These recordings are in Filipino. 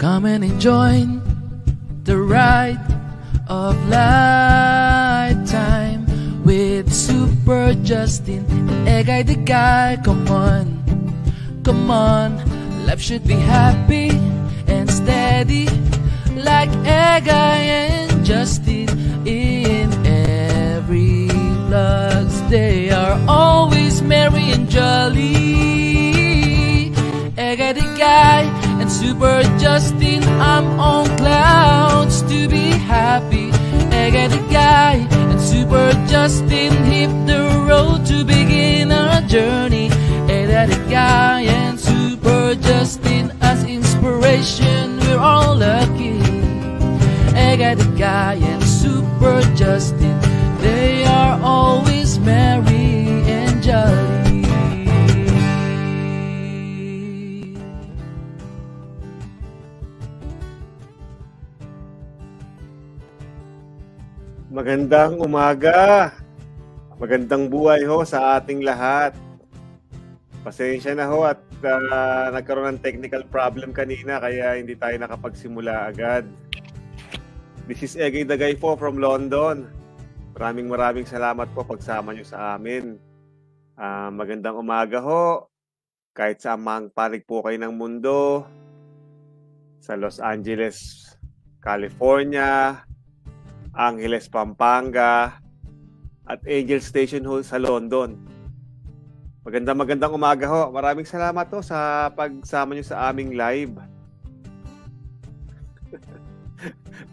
Come and enjoy the ride of lifetime with Super Justin and Egay the Guy. Come on, come on. Life should be happy and steady like Egay and Justin. In every vlogs they are always merry and jolly. Egay the Guy and Super Justin, I'm on clouds to be happy. Egay the Guy and Super Justin hit the road to begin our journey. Egay the Guy and Super Justin as inspiration, we're all lucky. Egay the Guy and Super Justin, they are always merry and jolly. Magandang umaga, magandang buhay ho sa ating lahat. Pasensya na ho at nagkaroon ng technical problem kanina kaya hindi tayo nakapagsimula agad. This is Egay the Guy po from London. Maraming salamat po pagsama nyo sa amin. Magandang umaga ho. Kahit sa amang panig po kayo ng mundo, sa Los Angeles, California, Angeles, Pampanga, at Angel Station Hall sa London. Magandang umaga ho. Maraming salamat ho sa pagsama nyo sa aming live.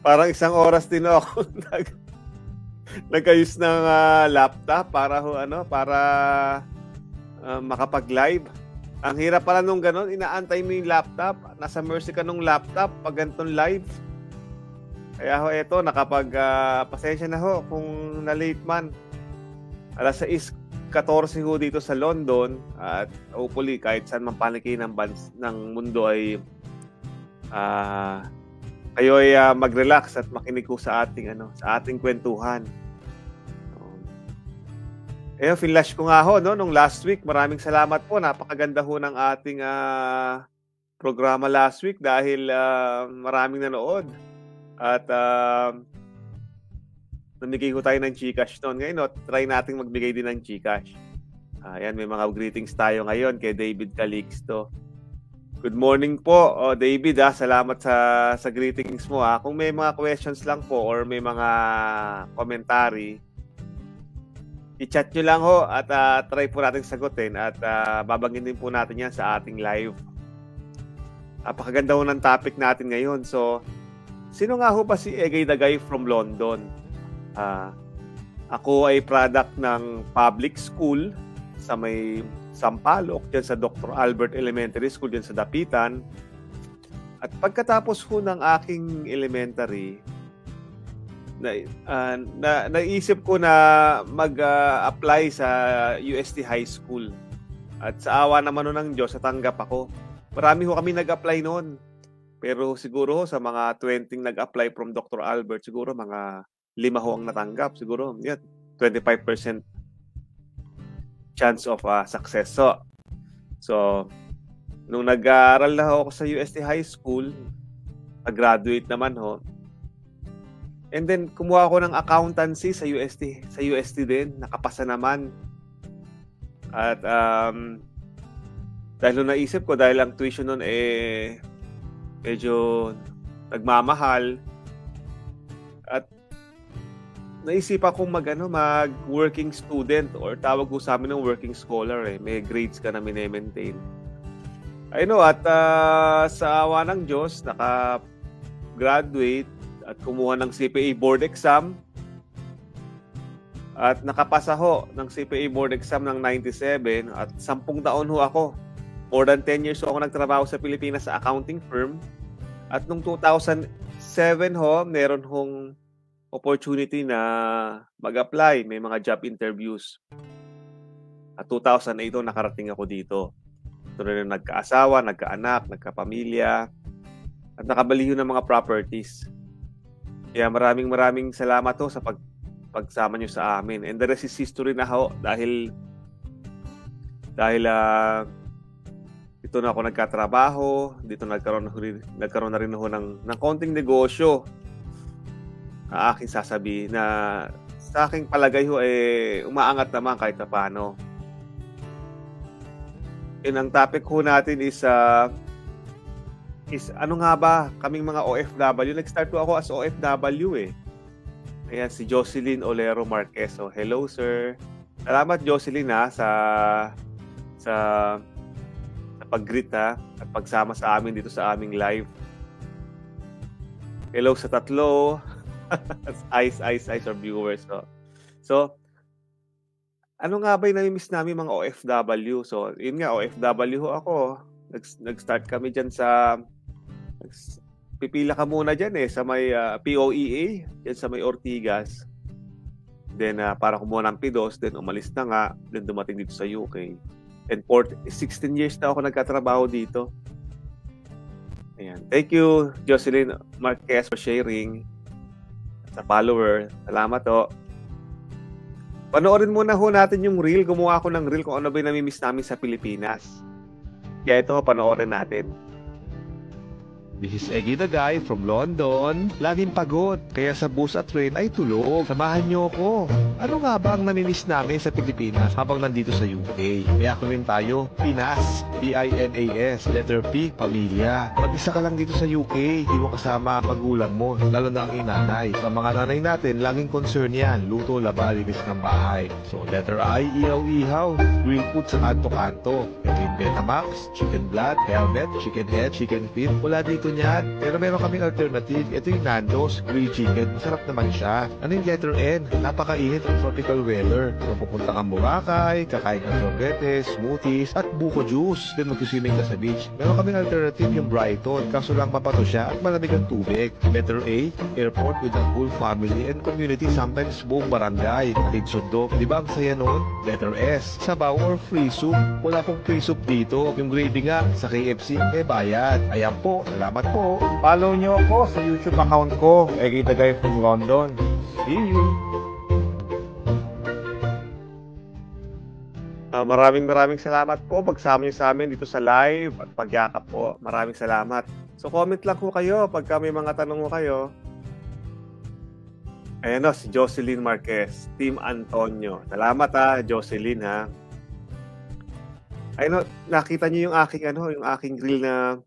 Parang isang oras din ako nag-ayos ng laptop para makapag-live. Ang hirap pala nung ganun, inaantay mo yung laptop, nasa mercy ka nung laptop pag ganitong live. Kaya ho, eto, pasensya na ho kung na-late man. Alas 6:14 ho dito sa London at hopefully kahit saan man paniki ng mundo ay kayo ay mag-relax at makinig ko sa ating kwentuhan. Flash ko nga ho, no, nung last week. Maraming salamat po. Napakaganda ho ng ating programa last week dahil maraming nanood. At namigay ko tayo ng GCash noon. Ngayon, try nating magbigay din ng GCash. Ayan, may mga greetings tayo ngayon kay David Calixto. Good morning po, David. Salamat sa greetings mo. Kung may mga questions lang po or may mga commentary, i-chat nyo lang ho at try po natin sagutin at babanggitin po natin yan sa ating live. Napakaganda ho ng topic natin ngayon. So, sino nga ho ba si Egay the Guy from London? Ako ay product ng public school sa may Sampaloc, dyan sa Dr. Albert Elementary School, dyan sa Dapitan. At pagkatapos ho ng aking elementary, naisip ko na mag-apply sa UST High School. At sa awa naman nun ng Diyos, natanggap ako. Marami ho kami nag-apply noon. Pero siguro sa mga 20 nag-apply from Dr. Albert, siguro mga 5 ho ang natanggap. Siguro 25% chance of success. So, nung nag-aaral na ako sa UST High School, nag-graduate naman ho. And then, kumuha ako ng accountancy sa UST. Sa UST din, nakapasa naman. At dahil nung naisip ko, dahil ang tuition nun medyo nagmamahal at naisipan kong mag-working student or tawag ko sa amin ng working scholar. May grades ka na mine-maintain. At sa awa ng Diyos, naka-graduate at kumuha ng CPA board exam at nakapasa ho ng CPA board exam ng 97 at 10 taon ho ako. More than 10 years ho ako nagtrabaho sa Pilipinas sa accounting firm. At nung 2007 ho, meron hong opportunity na mag-apply. May mga job interviews. At 2008 ho, nakarating ako dito. Ito na nagkaasawa, nagkaanak, nagkapamilya, at nakabaliho ng mga properties. Kaya maraming salamat ho sa pagsama nyo sa amin. And the rest is history na ho dahil dito na ako nagkatrabaho, dito nagkaroon na rin ako ng konting negosyo. Aking sasabihin na sa aking palagay ho umaangat naman kahit na paano. Yun ang topic ho natin is ano nga ba kaming mga OFW? Nag-start po ako as OFW eh. Ayan, si Jocelyn Olero Marquez. So, hello sir. Salamat Jocelyn sa pag-greet at pagsama sa amin dito sa aming live. Hello sa tatlo. Eyes our viewers. So, ano nga ba yung nami-miss namin mga OFW? So, yun nga, OFW ho ako. Nag-start kami dyan pipila ka muna dyan sa may POEA, dyan sa may Ortigas. Then, para kumuha ng PIDOS, then umalis na nga, then dumating dito sa UK. And 16 years na ako nagkatrabaho dito. Ayan. Thank you, Jocelyn Marquez, for sharing. Sa follower. Salamat o. Panoorin muna ho natin yung reel. Gumawa ako ng reel kung ano ba yung nami-miss namin sa Pilipinas. Kaya ito, panoorin natin. This is Eggy the guy from London. Laging pagod, kaya sa bus at train ay tulog. Samahan niyo ako. Ano nga ba ang namimiss namin sa Pilipinas habang nandito sa UK? Kaya ako rin tayo, Pinas. P-I-N-A-S. Letter P, pamilya. Mag-isa ka lang dito sa UK, di mo kasama ang magulang mo, lalo na ang inanay. Sa mga nanay natin, laging concern yan. Luto, laba, linis ng bahay. So, letter I, ihaw-ihaw. Grilled food sa kanto-kanto. Ito yung Betamax, chicken blood, helmet, chicken head, chicken feet. Wala dito niyan. Pero meron kaming alternative. Ito yung Nando's grilled chicken. Masarap naman siya. Ano yung letter N? Napakainit ng tropical weather. So pupunta kang Boracay, kakain ng sorbete, smoothies, at buko juice. Then mag-swimming ka sa beach. Meron kaming alternative yung Brighton. Kaso lang mapato siya at malamig ang tubig. Letter A, airport with a full family and community, sometimes buong barangay. Atid sundo. Di ba ang saya noon? Letter S, sabaw or free soup. Wala pong free soup dito. Yung gravy nga sa KFC, bayad. Ayan po. Salamat po. Follow nyo ako sa YouTube account ko, Eggy the guy from London. See you. Maraming salamat po pagsama niyo sa amin dito sa live at pagyakap po. Maraming salamat. So comment lang po kayo pagka may mga tanong mo kayo. Ayan si Jocelyn Marquez, Team Antonio. Salamat Jocelyn Ayun nakita niyo yung aking reel na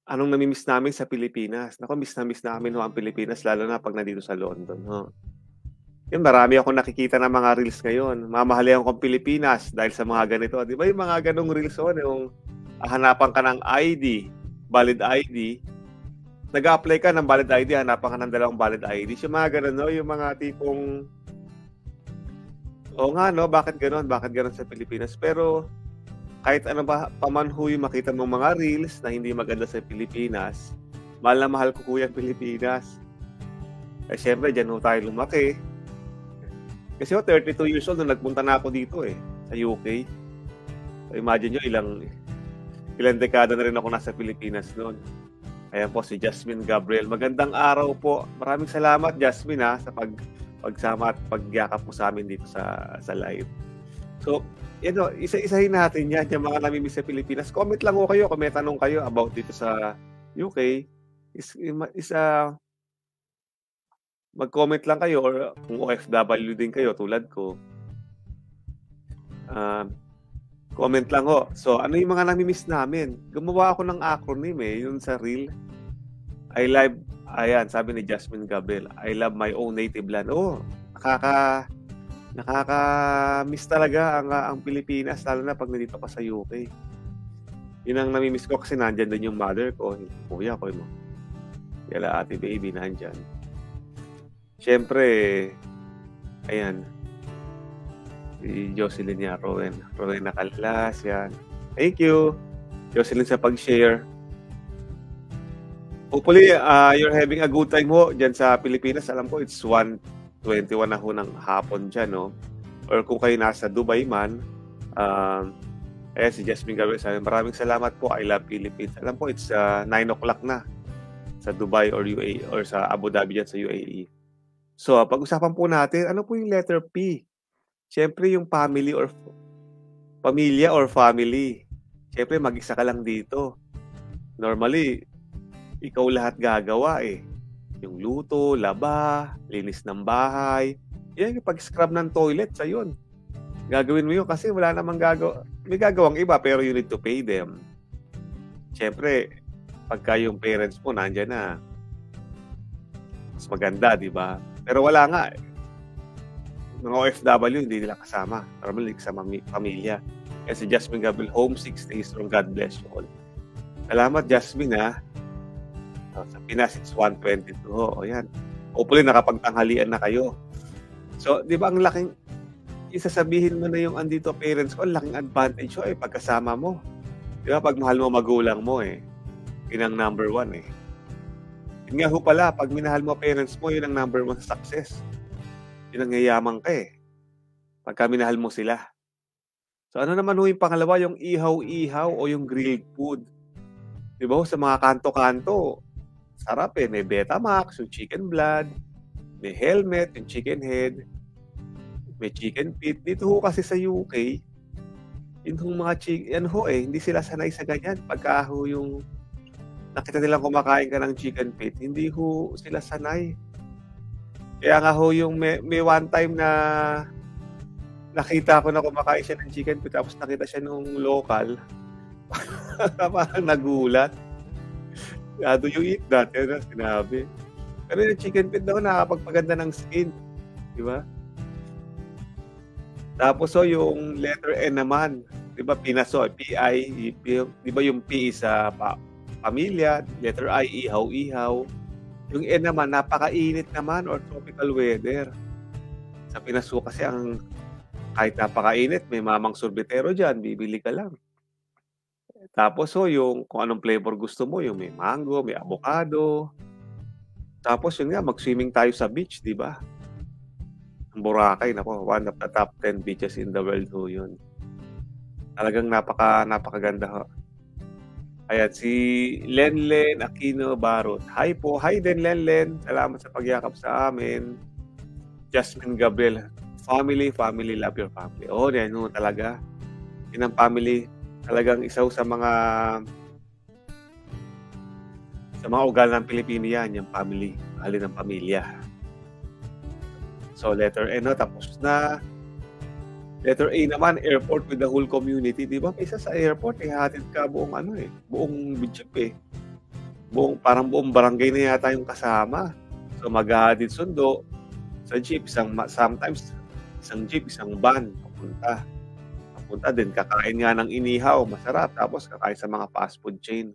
anong nami-miss namin sa Pilipinas. Nako, miss namin ang Pilipinas, lalo na pag nandito sa London. Yun, marami akong nakikita ng mga reels ngayon. Mamahalihan ko ang Pilipinas dahil sa mga ganito. Di ba yung mga ganong reels yung hanapan ka ng ID, valid ID. Nag-a-apply ka ng valid ID, hanapan ka ng dalawang valid ID. Yung mga ganon, yung mga tipong bakit ganon sa Pilipinas? Pero kahit ano ba pamanho yung makita mong mga reels na hindi maganda sa Pilipinas, mahal na mahal ko kuya ang Pilipinas. Siyempre, dyan tayo lumaki. Kasi 32 years old nung nagpunta na ako dito sa UK. So, imagine nyo, ilang dekada na rin ako nasa Pilipinas noon. Ayan po si Jasmine Gabriel. Magandang araw po. Maraming salamat Jasmine sa pagsama at pagyakap po sa amin dito sa live. So, isa-isahin natin yan, yung mga namimiss sa Pilipinas. Comment lang ko kayo kung may tanong kayo about dito sa UK. Mag-comment lang kayo or kung OFW din kayo tulad ko. Comment lang ho. So, ano yung mga namimiss namin? Gumawa ako ng acronym yun sa reel. Sabi ni Jasmine Gabriel, I love my own native land. Nakaka-miss talaga ang Pilipinas, lalo na pag nandito ka sa UK. Yun ang namimiss ko kasi nandyan din yung mother ko, yung kuya ko, kaya ate baby nandyan. Siyempre, ayan, si Jocelyn niya, Rowena Callas, yan. Thank you, Jocelyn, sa pag-share. Hopefully, you're having a good time dyan sa Pilipinas. Alam ko, it's 1:21 na ng hapon dyan, Or kung kayo nasa Dubai man, si Jasmine Gabriel sabi, maraming salamat po, I love Philippines. Alam po, it's 9 o'clock na sa Dubai or UAE or sa Abu Dhabi dyan sa UAE. So, pag-usapan po natin, ano po yung letter P? Siyempre, yung pamilya or family. Siyempre, mag-isa ka lang dito. Normally, ikaw lahat gagawa eh. Yung luto, laba, linis ng bahay. Yan, yung pag-scrub ng toilet, sa yun. Gagawin mo yun kasi wala namang gagawa. May gagawang iba pero you need to pay them. Siyempre, pagka yung parents mo nandyan na, mas maganda, di ba? Pero wala nga eh. Mga OFW, hindi nila kasama. Normally, kasama pamilya. Kaya si Jasmine Gabriel, homesick stays from God bless you all. Salamat, Jasmine, ha? Sa Pinas, it's 1:22. O yan. Hopefully, nakapagtanghalian na kayo. So, di ba, ang laking, isasabihin mo na yung andito parents ko, ang laking advantage ko pagkasama mo. Di ba, pag mahal mo magulang mo yun ang number 1 eh. Yun nga ho pala, pag minahal mo parents mo, yun ang number 1 sa success. Yun ang yayaman ka pagka minahal mo sila. So ano naman ho yung pangalawa, yung ihaw-ihaw o yung grilled food. Di ba ho, sa mga kanto-kanto, sarap may Betamax, yung chicken blood, may helmet, yung chicken head, may chicken feet. Dito ho kasi sa UK, yung mga chicken, hindi sila sanay sa ganyan. Pagka ho yung nakita nilang kumakain ka ng chicken feet, hindi ho sila sanay. Kaya nga ho yung may one time na nakita ko na kumakain siya ng chicken feet tapos nakita siya nung local. Parang nagulat. Do you eat that? Yan ang sinabi. Pero yung chicken feet daw nakakapagpaganda ng skin. Di ba? Tapos yung letter N naman. Di ba? Pinaso. P-I. Di ba yung P sa pamilya. Letter I. Ihaw-ihaw. Yung N naman, napakainit naman or tropical weather. Sa Pinaso kasi kahit napakainit, may mamang sorbetero dyan, bibili ka lang. Tapos yung kung anong flavor gusto mo, yung may mango, may avocado. Tapos yun nga, mag-swimming tayo sa beach, di ba? Ang Boracay, one of the top 10 beaches in the world ho yun. Talagang napakaganda ho. Ayan, si Lenlen Aquino Barot. Hi po. Hi din, Lenlen. Salamat sa pagyakap sa amin. Jasmine Gabriel. Family, love your family. Yan talaga. Yun ang family. Talagang isa sa mga ugal ng Pilipino yan, yung family. Mahalin ng pamilya. So, letter N, tapos na. Letter A naman, airport with the whole community. Di ba? Isa sa airport, hatid ka buong buong jeep parang buong barangay na yata yung kasama. So, maghahatid sundo sa jeep. Sometimes, isang jeep, isang van, papunta din, kakain nga ng inihaw, masarap, tapos kakain sa mga fast food chain.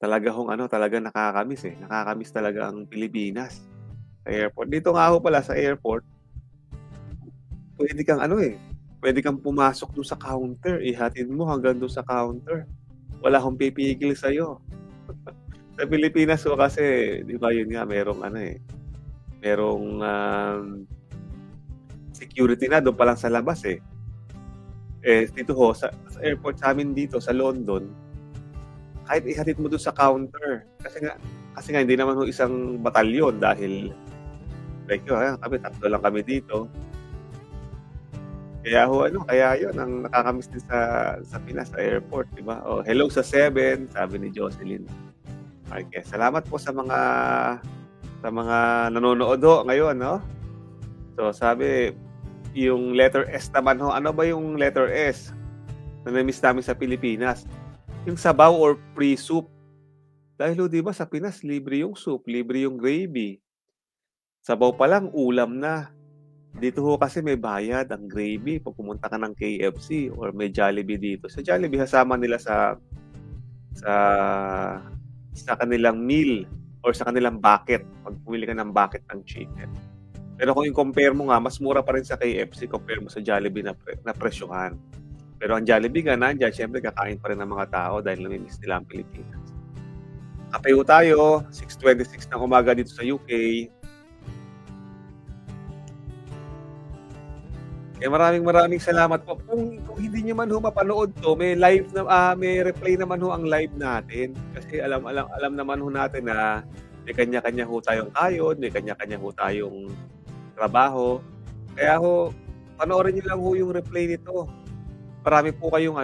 Talaga talaga nakakamiss nakakamiss talaga ang Pilipinas sa airport. Dito nga ho pala sa airport, pwede kang pumasok doon sa counter, ihatid mo hanggang doon sa counter. Wala akong pipigil sa'yo. Sa Pilipinas ho kasi, di ba yun nga, merong security na doon pa lang sa labas dito ho sa airport sa amin dito sa London, kahit ihatid mo doon sa counter kasi nga hindi naman ho isang batalyon dahil kami tatlo lang kami dito. Kaya yun ang nakakamiss din sa Pinas sa airport, di ba? Hello sa 7, sabi ni Jocelyn. Okay, salamat po sa mga nanonood ngayon, no? So, sabi, yung letter S naman ho. Ano ba yung letter S na na-miss namin sa Pilipinas? Yung sabaw or pre-soup. Dahil di ba sa Pinas, libre yung soup, libre yung gravy. Sabaw pa lang, ulam na. Dito ho kasi may bayad ang gravy pag pumunta ka ng KFC or may Jollibee dito. Sa Jollibee, kasama nila sa kanilang meal or sa kanilang bucket, pag pumili ka ng bucket ng chicken. Pero kung i-compare mo nga, mas mura pa rin sa KFC compare mo sa Jollibee na presyohan. Pero ang Jollibee nga nandiyan, syempre kakain pa rin ng mga tao dahil namimiss nila ang Pilipinas. Kape ho tayo, 6:26 ng umaga dito sa UK. Kaya maraming salamat po. Kung hindi niyo man ho mapanood to, may live na may replay naman ho ang live natin. Kasi alam naman ho natin na may kanya-kanya ho tayong kayod, may kanya-kanya ho tayong trabaho. Kaya ho, panoorin niyo lang ho yung replay nito. marami po kayong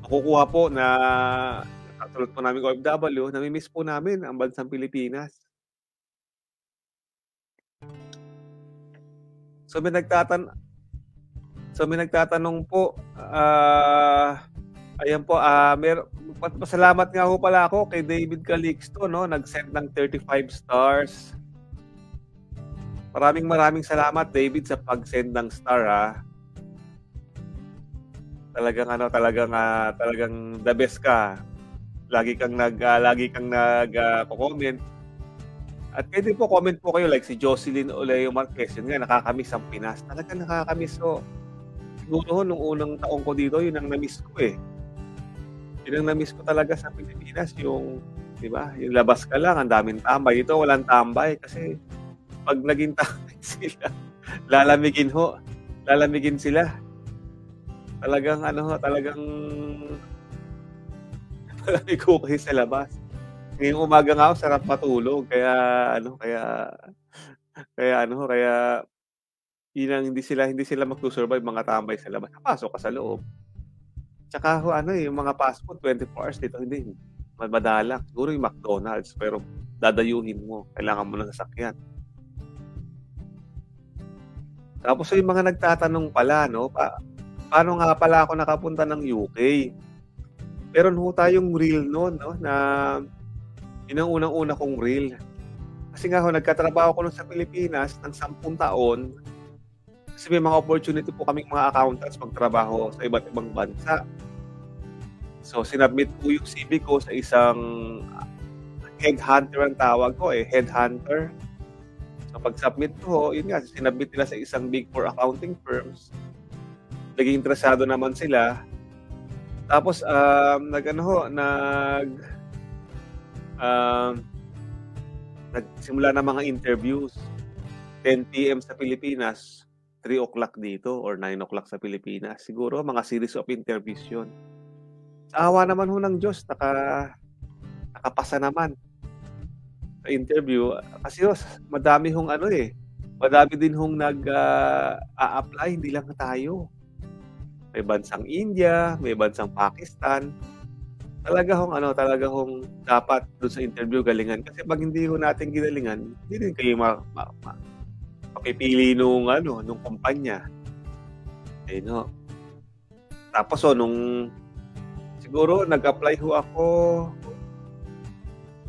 makukuha po na katulad po namin OFW, nami-miss po namin ang bansang Pilipinas. So may nagtatanong po, ayan po, pasalamat nga ho pala ako kay David Calixto, no? Nag-send ng 35 stars. Maraming salamat, David, sa pag-send ng star, ha. Talagang the best ka. Lagi kang nag-comment. At pwede po comment po kayo like si Jocelyn Oleo Marquez, yun nga, nakakamiss ang Pinas. Talagang nakakamiss ko. Siguro nung unang taong ko dito, yun ang na-miss ko eh. Yun ang na-miss ko talaga sa Pilipinas, yung, di ba, yung labas ka lang, ang daming tambay. Ito walang tambay kasi pag naging tambay sila, lalamigin sila. Talagang malamig cookies sa labas. Ngayong umaga nga ako, sarap matulog. Kaya yun ang hindi sila magsusurvive mga tambay sa labas. Pasok ka sa loob. Tsaka yung mga fast food 24 hours dito, hindi. Madalang. Siguro yung McDonald's, pero dadayuhin mo. Kailangan mo ng sasakyan. Tapos yung mga nagtatanong pala, no? Paano nga pala ako nakapunta ng UK? Meron ho tayong reel noon, no? Na yun ang unang-una kong reel. Kasi nga nagkatrabaho ko nun sa Pilipinas ng 10 taon. Kasi may mga opportunity po kaming mga accountants magtrabaho sa iba't ibang bansa. So, sinubmit po yung CV ko sa isang headhunter ang tawag ko headhunter. So, pag-submit ko, yun nga, sinubmit nila sa isang big 4 accounting firms. Naging interesado naman sila. Tapos, nagsimula na mga interviews. 10 p.m. sa Pilipinas, 3 o'clock dito, or 9 o'clock sa Pilipinas. Siguro, mga series of interviews yun. Sa awa naman ho ng Diyos, nakapasa naman sa interview. Kasi madami hong madami din hong nag-a-apply, hindi lang tayo. May bansang India, may bansang Pakistan. Talaga hong dapat doon sa interview galingan. Kasi pag hindi ho natin ginalingan, hindi din kayo mapipili nung kumpanya. No. Tapos siguro nag-apply ho ako.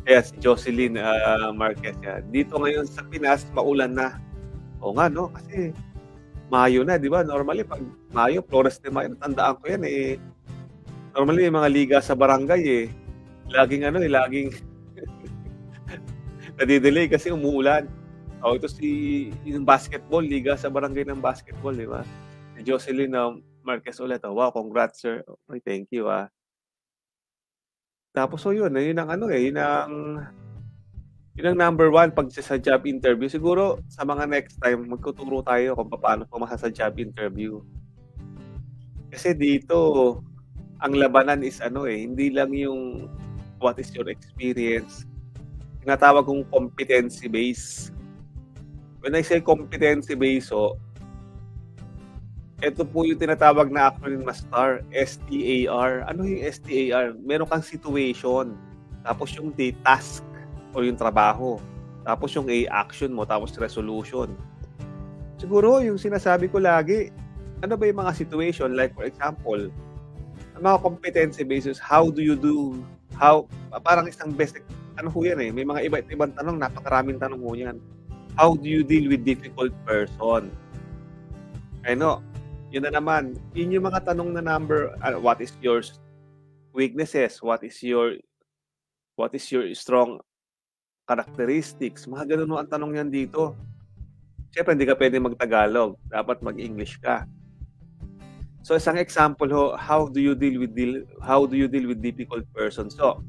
Si Jocelyn Marquez. Dito ngayon sa Pinas, maulan na. O nga, no? Kasi Mayo na, di ba? Normally, pag Mayo, Flores de Mayo, tandaan ko yan normally, yung mga liga sa barangay laging nadidelay kasi umuulan. Ito yung basketball, liga sa barangay ng basketball, di ba? Si Jocelyn Marquez ulit. Wow, congrats, sir. Okay, thank you, Tapos, yun ang number 1 pag sa job interview. Siguro, sa mga next time, magtuturo tayo kung paano pumasa sa job interview. Kasi dito, ang labanan is hindi lang yung what is your experience. Tinatawag kong competency base. When I say competency base, ito po yung tinatawag na acronym na STAR, S-T-A-R. Ano yung S-T-A-R? Meron kang situation, tapos yung D, task, o yung trabaho, tapos yung A, action mo, tapos resolution. Siguro, yung sinasabi ko lagi, ano ba yung mga situation? Like, for example, ang mga competency basis, how do you do, parang isang basic, yan may mga ibang tanong, napakaraming tanong mo yan. How do you deal with difficult person? Yun na naman, yun yung mga tanong na number, what is your weaknesses? What is your strong characteristics? Mga ganun ang tanong yan dito. Siyempre, hindi ka pwede mag-Tagalog. Dapat mag-English ka. So, isang example how do you deal with difficult persons? So,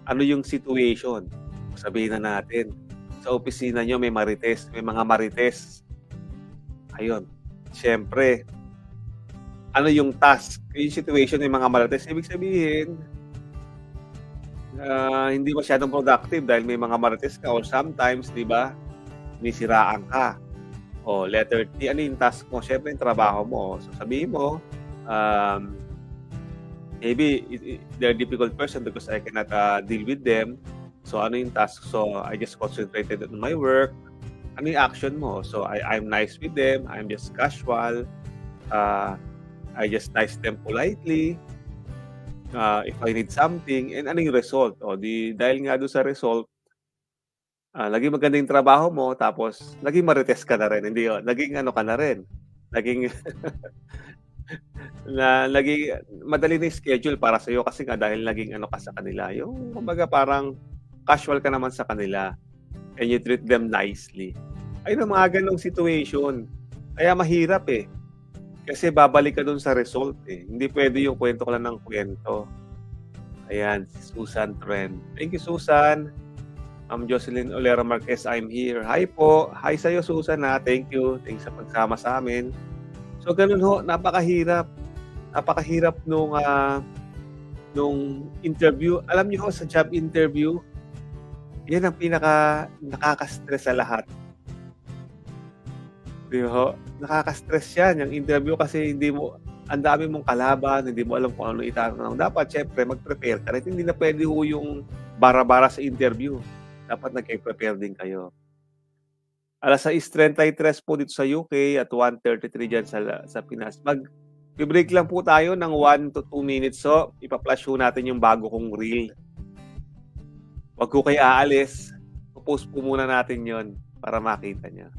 ano yung situation? Sabihin na natin. Sa opisina nyo, may mga marites. Ayun. Siyempre, ano yung task? Yung situation ng mga marites, ibig sabihin, hindi masyadong productive dahil may mga marites ka or sometimes, di ba, nisiraan ka. O, letter T, ano yung task mo? Siyempre, yung trabaho mo. So, sabihin mo, maybe they're a difficult person because I cannot deal with them. So, ano yung task? So, I just concentrated on my work. Ano yung action mo? So, I'm nice with them. I'm just casual. I just nice them politely. If I need something. And ano yung result? O, dahil nga doon sa result, naging maganda yung trabaho mo, tapos naging marites ka na rin. Hindi yun. Naging ano ka na rin. Naging naging madali na yung schedule para sa iyo kasi nga dahil naging ano ka sa kanila. Yung kumbaga parang casual ka naman sa kanila and you treat them nicely. Ayun ang mga ganong situation. Kaya mahirap eh. Kasi babalik ka dun sa result eh. Hindi pwede yung kwento ko lang ng kwento. Ayan, si Susan Trend. Thank you, Susan. I'm Jocelyn Olera Marquez. I'm here. Hi po. Hi sa'yo, Susan ha. Thank you. Thanks sa pagsama sa amin. So, ganun ho. Napakahirap. Napakahirap nung interview. Alam niyo ho, sa job interview, yan ang pinaka nakaka-stress sa lahat. Di ba ho? Nakaka-stress yan. Yung interview kasi hindi mo, ang dami mong kalaban, hindi mo alam kung ano itanong. Dapat, syempre, mag-prepare ka. Hindi na pwede ho yung bara-bara sa interview. Dapat nag-prepare din kayo. Alas 6:33 po dito sa UK at 1:33 dyan sa Pinas. Mag-break lang po tayo ng 1 to 2 minutes. So, ipa-flash po natin yung bago kong reel. Wag ko kayo aalis. Post po muna natin yon para makita niya.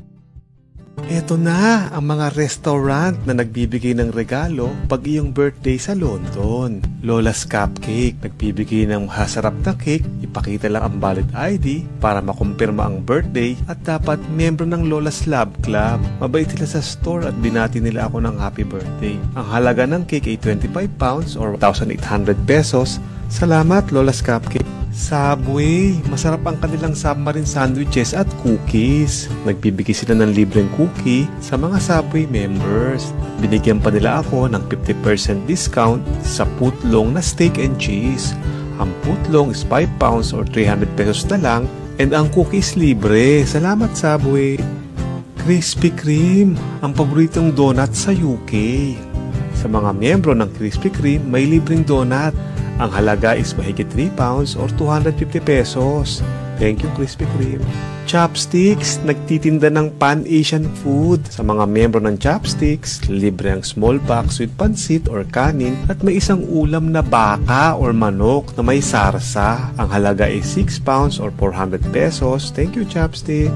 Eto na ang mga restaurant na nagbibigay ng regalo pag iyong birthday sa London. Lola's Cupcake, nagbibigay ng masarap na cake, ipakita lang ang valid ID para makumpirma ang birthday at dapat membro ng Lola's Love Club. Mabait sila sa store at binati nila ako ng happy birthday. Ang halaga ng cake ay £25 or 1,800 pesos. Salamat Lola's Cupcake. Subway, masarap ang kanilang submarine sandwiches at cookies. Nagbibigay sila ng libreng cookie sa mga Subway members. Binigyan pa nila ako ng 50% discount sa putlong na steak and cheese. Ang putlong is £5 or 300 pesos na lang and ang cookies libre. Salamat Subway. Krispy Kreme, ang paboritong donut sa UK. Sa mga miyembro ng Krispy Kreme, may libreng donut. Ang halaga is mahigit £3 or 250 pesos. Thank you, Krispy Kreme. Chopsticks, nagtitinda ng pan-Asian food. Sa mga miyembro ng Chopsticks, libre ang small box with pansit or kanin at may isang ulam na baka or manok na may sarsa. Ang halaga is £6 or 400 pesos. Thank you, Chopstick.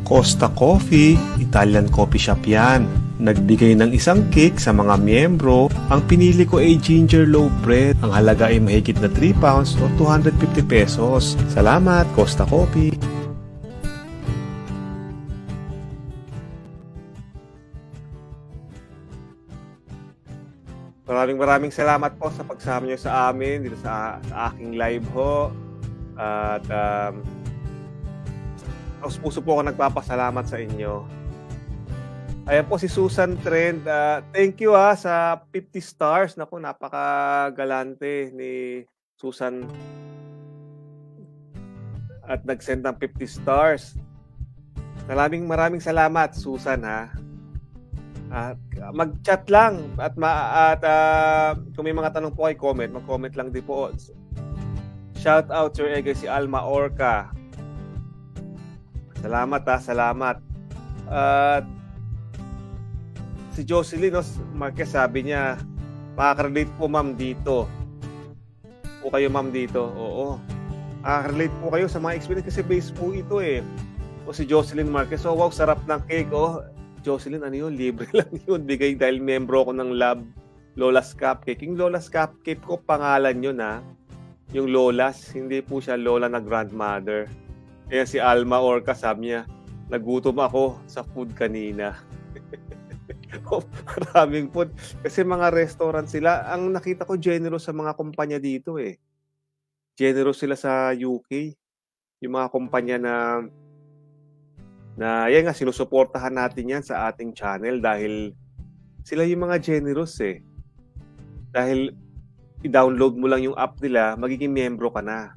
Costa Coffee, Italian coffee shop yan. Nagbigay ng isang cake sa mga miyembro. Ang pinili ko ay ginger loaf bread. Ang halaga ay mahigit na £3 o 250 pesos. Salamat, Costa Coffee. Maraming salamat po sa pagsama niyo sa amin dito sa aking live ho. At puso po ako nagpapasalamat sa inyo. Ayan po si Susan Trend. Thank you sa 50 stars. Naku, napakagalante ni Susan. At nag-send ng 50 stars. Maraming salamat, Susan ha. Mag-chat lang at kung may mga tanong po ay mag-comment lang din po. Shout out Sir Egay si Alma Orca. Salamat salamat. At si Jocelyn Marquez sabi niya, makaka-relate po ma'am dito. Po kayo ma'am dito. Oo. Makaka-relate po kayo sa mga experience kasi base po ito eh. O si Jocelyn Marquez, wow, sarap ng cake. Jocelyn, ano yun? Libre lang yun. Bigay dahil membro ko ng Lola's Cupcake. Yung Lola's Cupcake ko, pangalan yun Yung Lola's, hindi po siya Lola na grandmother. Kaya si Alma Orca sabi niya, nagutom ako sa food kanina. Maraming food. Kasi mga restaurant sila, ang nakita ko generous sa mga kumpanya dito eh. Generous sila sa UK. Yung mga kumpanya na yan nga, sinusuportahan natin yan sa ating channel dahil sila yung mga generous eh. Dahil i-download mo lang yung app nila, magiging miyembro ka na.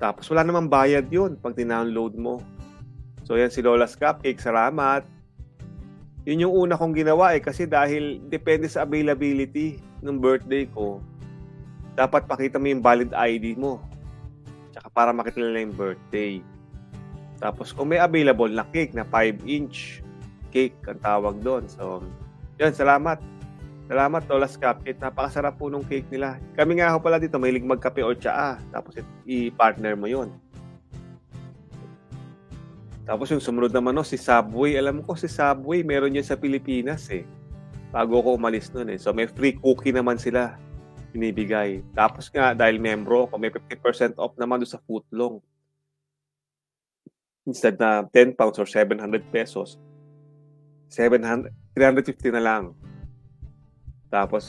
Tapos wala namang bayad yun pag dinownload mo. So yan si Lola's Cupcake, salamat. Yun yung una kong ginawa kasi dahil depende sa availability ng birthday ko, dapat pakita mo yung valid ID mo. Tsaka para makita nila yung birthday. Tapos kung may available na cake na 5-inch cake ang tawag doon. So, yun, salamat. Salamat, Lolas Cupcake. Napakasarap po nung cake nila. Kami nga ako pala dito, mahilig magkape o tsaa. Tapos i-partner mo yun. Tapos yung sumunod naman si Subway. Alam ko si Subway, meron yun sa Pilipinas bago ako umalis nun So may free cookie naman sila binibigay. Tapos nga, dahil membro ako, may 50% off naman doon sa footlong. Instead na 10 pounds or 700 pesos, 350 na lang. Tapos,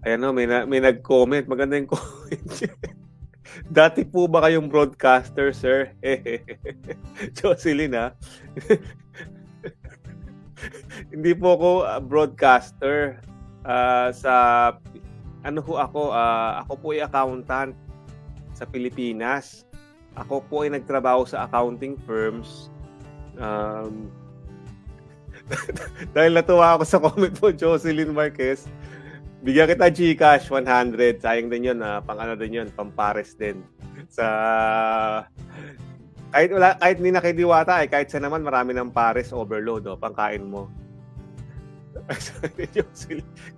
ayan may nag-comment. Maganda yung comment. Dati po ba kayong broadcaster, sir? Jocelyn, Hindi po ako broadcaster. Ako po ay accountant sa Pilipinas. Ako po ay nagtrabaho sa accounting firms. Dahil natuwa ako sa comment po, Jocelyn Marquez, bigyan kita GCash 100. Sayang din yun, pampares din. Kahit hindi na kay Diwata, kahit sa naman marami ng pares overload, pangkain mo.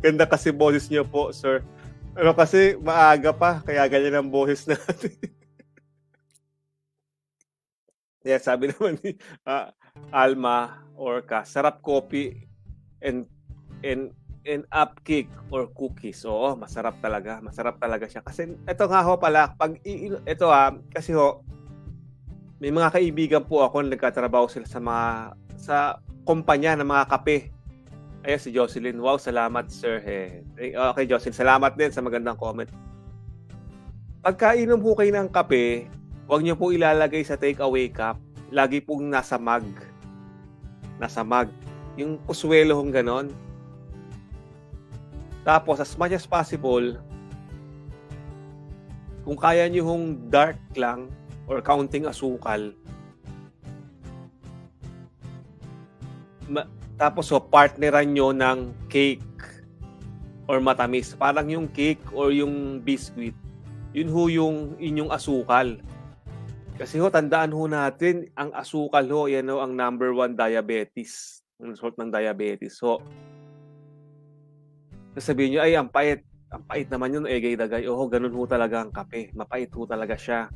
Ganda kasi boses niyo po, sir. Kasi maaga pa, kaya ganyan ang boses natin. Yeah, sabi naman ni Alma Orca, sarap coffee and up cake or cookies. Oo, masarap talaga. Masarap talaga siya. Kasi ito nga pala, kasi may mga kaibigan po ako na nagkatrabaho sila sa kumpanya ng mga kape. Ayan si Jocelyn. Wow, salamat sir. Okay, Jocelyn, salamat din sa magandang comment. Pagkainom po kayo ng kape, huwag niyo po ilalagay sa take-away cup. Lagi pong nasa mug. Nasa mug. Yung kuswelo hong ganon. Tapos, as much as possible, kung kaya niyo hong dark lang or kaunting asukal, tapos partneran nyo ng cake or matamis. Parang yung cake or yung biscuit, yun yung inyong asukal. Kasi tandaan natin, ang asukal yan ang number 1 diabetes. Ang result ng diabetes. Sasabihin nyo, ang pait. Ang pait naman yun, egay-dagay. Ganun talaga ang kape. Mapait talaga siya.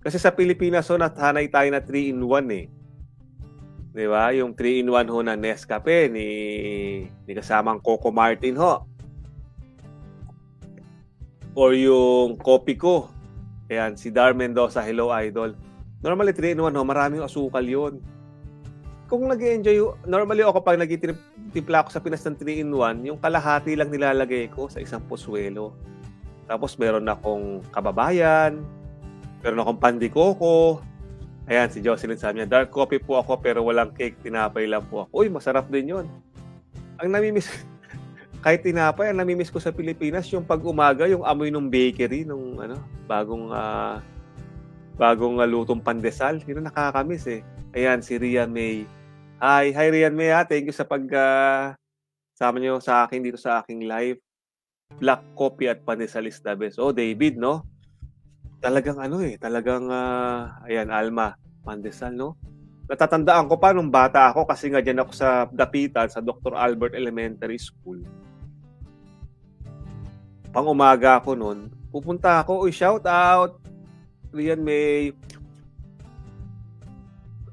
Kasi sa Pilipinas, natanay tayo na 3-in-1 Di ba? Yung 3-in-1 na Nescafe ni kasamang Coco Martin Or yung kopi ko. Ayan, si Dar Mendoza, hello idol. Normally 3-in-1 maraming asukal yun. Kung nag-enjoy, normally ako pag nagtitimpla ako sa Pinas ng 3-in-1, yung kalahati lang nilalagay ko sa isang puswelo. Tapos meron akong kababayan, meron akong pandikoko. Ayan, si Jocelyn sabi niya, dark coffee po ako pero walang cake, tinapay lang po ako. Uy, masarap din yun. Ang namimiss, kahit tinapay, ang namimiss ko sa Pilipinas, yung pag-umaga, yung amoy ng bakery, nung bagong lutong pandesal. Yun ang nakakamiss Ayan, si Rian May. Hi Rian May Thank you sa sama niyo sa akin dito sa aking live. Black coffee at pandesal is the best. David, no? Talagang ayan, Alma, pandesal, no? Natatandaan ko pa nung bata ako kasi nga dyan ako sa Dapitan, sa Dr. Albert Elementary School. Pang-umaga ako nun, pupunta ako, shout out, Rian May.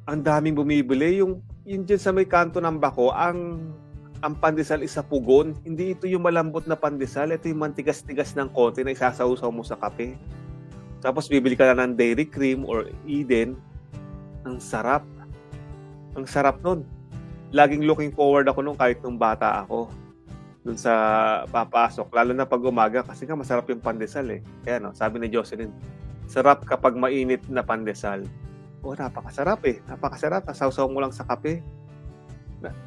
Ang daming bumibili, yung dyan sa may kanto ng Bako, ang pandesal is sa pugon. Hindi ito yung malambot na pandesal, ito yung mantigas-tigas ng konti na isasaw-saw mo sa kape. Tapos bibili ka na ng Dairy Cream or Eden. Ang sarap. Ang sarap nun. Laging looking forward ako nung kahit nung bata ako. Dun sa papasok. Lalo na pag umaga kasi nga masarap yung pandesal Kaya sabi ni Jocelyn, sarap kapag mainit na pandesal. Napakasarap Napakasarap. Nasawsaw mo lang sa kape.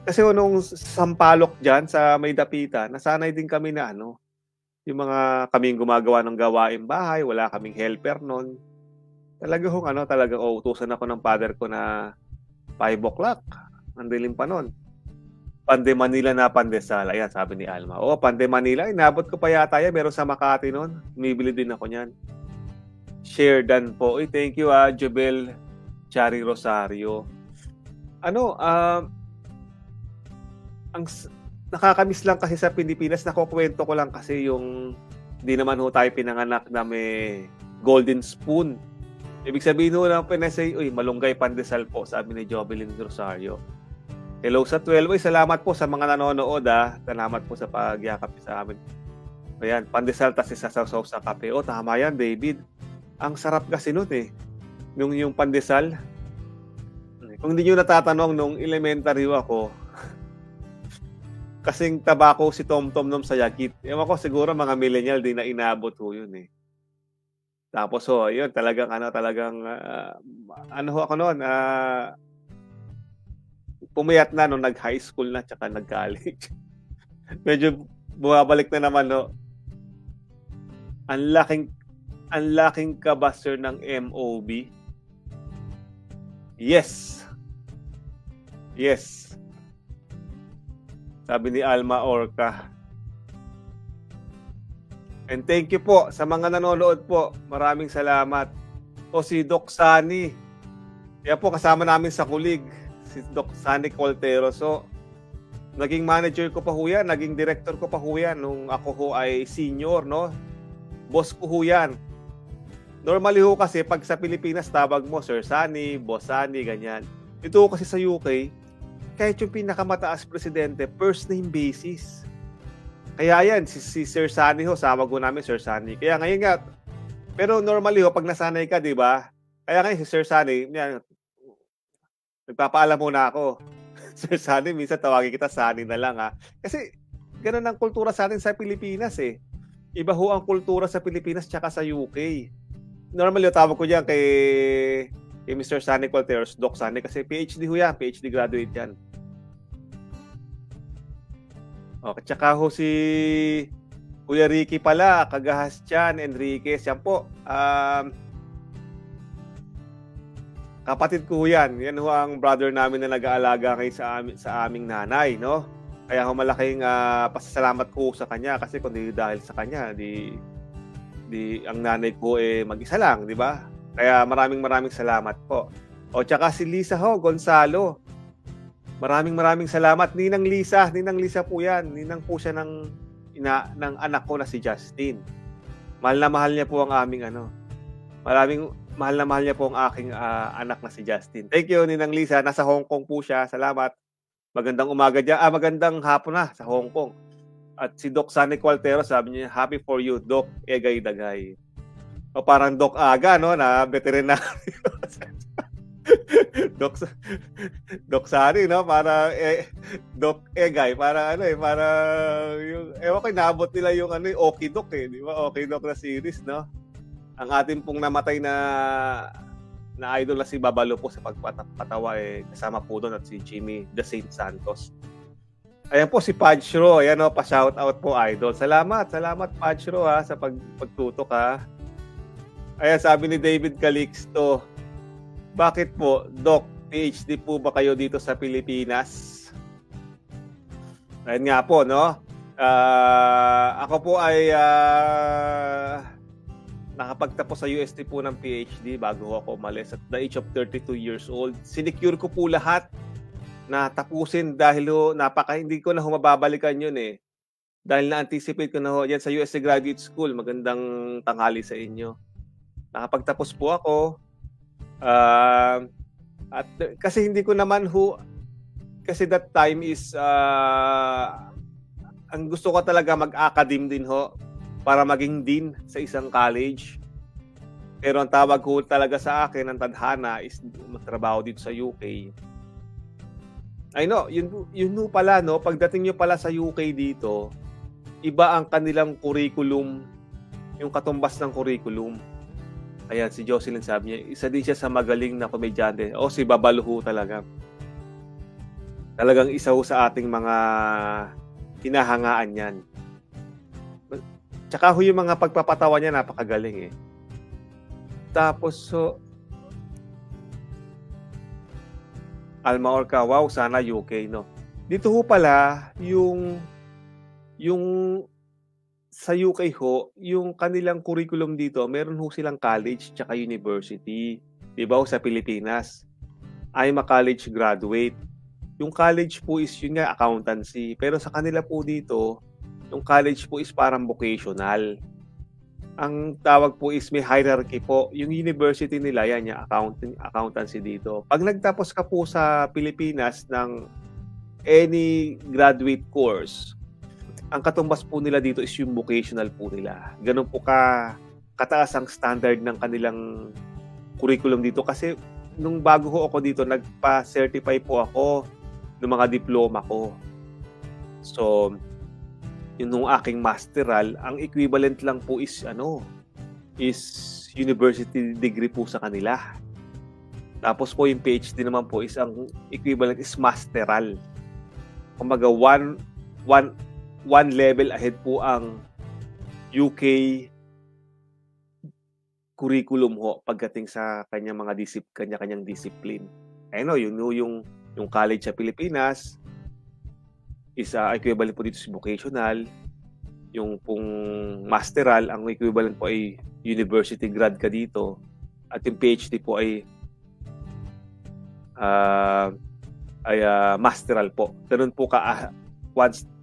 Kasi nung sampalok dyan sa may Dapitan, nasanay din kami na yung mga kaming gumagawa ng gawain bahay, wala kaming helper noon. Talagang utusan ako ng father ko na 5 o'clock. Ang dilim pa nun. Pande Manila na pandesal. Ayan, sabi ni Alma. Oo, Pande Manila. Inabot ko pa yata yan. Meron sa Makati nun. Umibili din ako niyan. Share dan po. Thank you, Jobel Chari Rosario. Ang nakakamiss lang kasi sa Pilipinas, nakukwento ko lang kasi yung di naman ho tayo pinanganak na may golden spoon. Ibig sabihin ho ng Pinasay, malunggay pandesal po, sabi ni Jobelin Rosario. Hello sa 12. Salamat po sa mga nanonood. Salamat po sa pagyakap sa amin. Ayan, pandesal tas isasaw sa kape. Tama yan, David. Ang sarap kasi nun yung pandesal. Kung hindi nyo natatanong, nung elementary ako, kasing tabako si Tom Tom nung sayakit. Ewan ko, siguro mga millennial din na inabot ho yun Tapos yun, talagang ako noon, pumayat na nung nag-high school na tsaka nag-college. Medyo bumabalik na naman, Ang laking kabaster ng MOB. Yes. Sabi ni Alma Orca. And thank you po sa mga nanonood po. Maraming salamat. Si Doc Sani. Kaya po kasama namin sa kulig. Si Doc Sani Coltero. Naging manager ko pa ho yan. Naging director ko pa ho yan. Nung ako ho ay senior, Boss ko ho yan. Normally ho kasi pag sa Pilipinas tawag mo Sir Sani, Boss Sani, ganyan. Ito kasi sa UK, kahit yung pinakamataas presidente, first name basis. Kaya yan, si Sir Sani ho, sama ko namin Sir Sani. Kaya ngayon nga, pero normally ho, pag nasanay ka, di ba? Kaya ngayon si Sir Sani, yan, nagpapaalam muna ako. Sir Sani, minsan tawagin kita Sani na lang Kasi ganun ang kultura sa atin sa Pilipinas Iba ho ang kultura sa Pilipinas tsaka sa UK. Normally, tawag ko dyan kay Mr. Sani Colteros, Doc Sani, kasi PhD ho yan, PhD graduate yan. Okay, tsaka ho si Kuya Ricky pala, Kagahastian, Enriquez, yan po. Kapatid ko ho yan. Yan ho ang brother namin na nag-aalaga sa aming nanay, Kaya ho malaking pasasalamat ko sa kanya kasi kundi dahil sa kanya, ang nanay ko mag-isa lang, di ba? Kaya maraming salamat po. Tsaka si Lisa ho, Gonzalo. Maraming salamat. Ninang Lisa po yan. Ninang po siya ng anak ko na si Justin. Mahal na mahal niya po ang aming mahal na mahal niya po ang aking anak na si Justin. Thank you, Ninang Lisa. Nasa Hong Kong po siya. Salamat. Magandang umaga dyan. Magandang hapon na sa Hong Kong. At si Doc Sani Coltero, sabi niya, happy for you, Doc Egay Dagay. Parang Doc Aga, na veterinary. Doc Sani, para Doc Egay, para para yung ewan ko, naabot nila yung Okie Doc di ba? Okie Doc na series, Ang ating pong namatay na idol na si Babalo po sa pagpatawa kasama po doon at si Jimmy The Saint Santos. Ayan po si Pajro, ayan pa-shout out po idol. Salamat Pajro sa pagtutok Ayan, sabi ni David Calixto, bakit po, Doc, PhD po ba kayo dito sa Pilipinas? Ayan nga po, ako po ay nakapagtapos sa UST po ng PhD bago ako umalis at the age of 32 years old. Sinecure ko po lahat na tapusin dahil hindi ko na mababalikan yun Dahil na-anticipate ko na yan sa UST Graduate School. Magandang tanghali sa inyo. Nakapagtapos po ako. At kasi hindi ko naman kasi that time is ang gusto ko talaga mag-academe din para maging dean sa isang college. Pero ang tawag ko talaga sa akin, ang tadhana, is magtrabaho dito sa UK. I know, yun pala, pagdating nyo pala sa UK dito, iba ang kanilang curriculum, yung katumbas ng curriculum. Ayan, si Jocelyn sabi niya, isa din siya sa magaling na komedyante. Si Babaluho talaga. Talagang isa sa ating mga hinahangaan yan. Tsaka yung mga pagpapatawa niya, napakagaling Tapos, Alma Orca, wow, sana UK, no? Dito ho pala, yung sa UK ho, yung kanilang curriculum dito, meron ho silang college tsaka university. Diba ho sa Pilipinas? I'm a college graduate. Yung college po is yun nga, accountancy. Pero sa kanila po dito, yung college po is parang vocational. Ang tawag po is may hierarchy po. Yung university nila, yan yung accountancy dito. Pag nagtapos ka po sa Pilipinas ng any graduate course, ang katumbas po nila dito is yung vocational po nila. Ganun po kataas ang standard ng kanilang curriculum dito. Kasi nung bago ho ako dito, nagpa-certify po ako ng mga diploma ko. So, yung nung aking masteral, ang equivalent lang po is university degree po sa kanila. Tapos po yung PhD naman po is ang equivalent is masteral. Kumbaga one level ahead po ang UK curriculum ho pagdating sa kanya-kanyang disiplin. Yung college sa Pilipinas is equivalent po dito sa vocational. Yung pong masteral, ang equivalent po ay university grad ka dito. At yung PhD po ay masteral po. Ganun po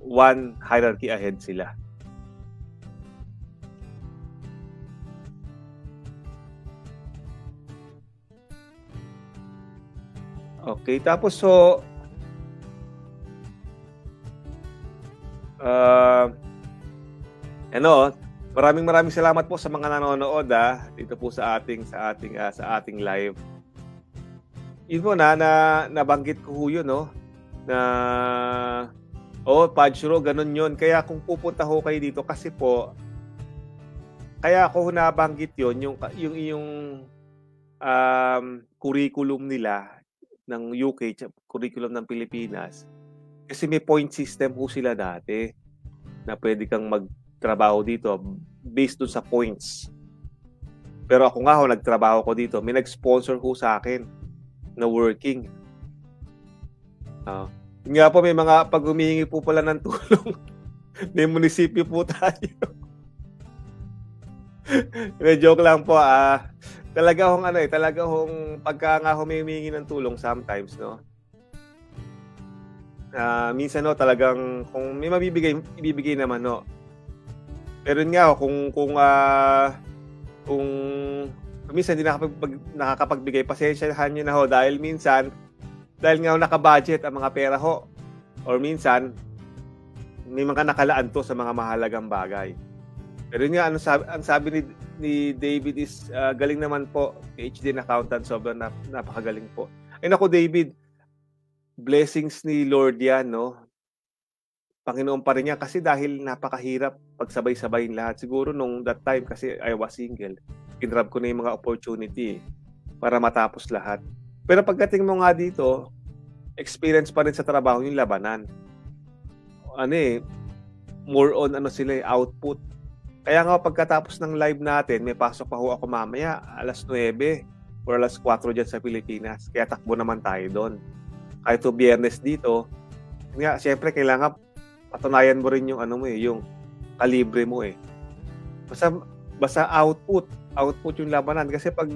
one hierarchy ahead sila. Okay, tapos maraming salamat po sa mga nanonood dito po sa ating live. Yun po nabanggit ko ho yun, no? Na Pajro, ganun yun. Kaya kung pupunta ho kayo dito, kasi po kaya ako nabanggit yun, yung curriculum nila ng UK, curriculum ng Pilipinas. Kasi may point system ho sila dati na pwede kang magtrabaho dito based dun sa points. Pero ako nga nagtrabaho ko dito, may nag-sponsor ho sa akin na working. Nga po, may mga pag humihingi po pala ng tulong, may munisipyo po tayo. May joke lang po. Talaga hong pagka nga humihingi ng tulong sometimes, no? Minsan talagang kung may ibibigay naman, no. Pero yun nga kung minsan hindi nakakapagbigay, pasensyahan niyo na dahil nga naka-budget ang mga pera ho. Or minsan may mga nakalaan to sa mga mahalagang bagay. Pero yun nga, ang sabi ni David is galing naman po, PhD in accountant, sobrang napakagaling po. Ay naku David, blessings ni Lord yan, no? Panginoon pa rin yan, kasi dahil napakahirap pagsabay-sabayin lahat. Siguro nung that time, kasi I was single, kinrab ko na yung mga opportunity para matapos lahat. Pero pagdating mo nga dito, experience pa rin sa trabaho yung labanan. More on output. Kaya nga pagkatapos ng live natin, may pasok pa ho ako mamaya, alas 9 or alas 4 dyan sa Pilipinas. Kaya takbo naman tayo doon. Kahit Biyernes dito, nga, siyempre kailangan patunayan mo rin yung yung kalibre mo Basta output yung labanan. Kasi pag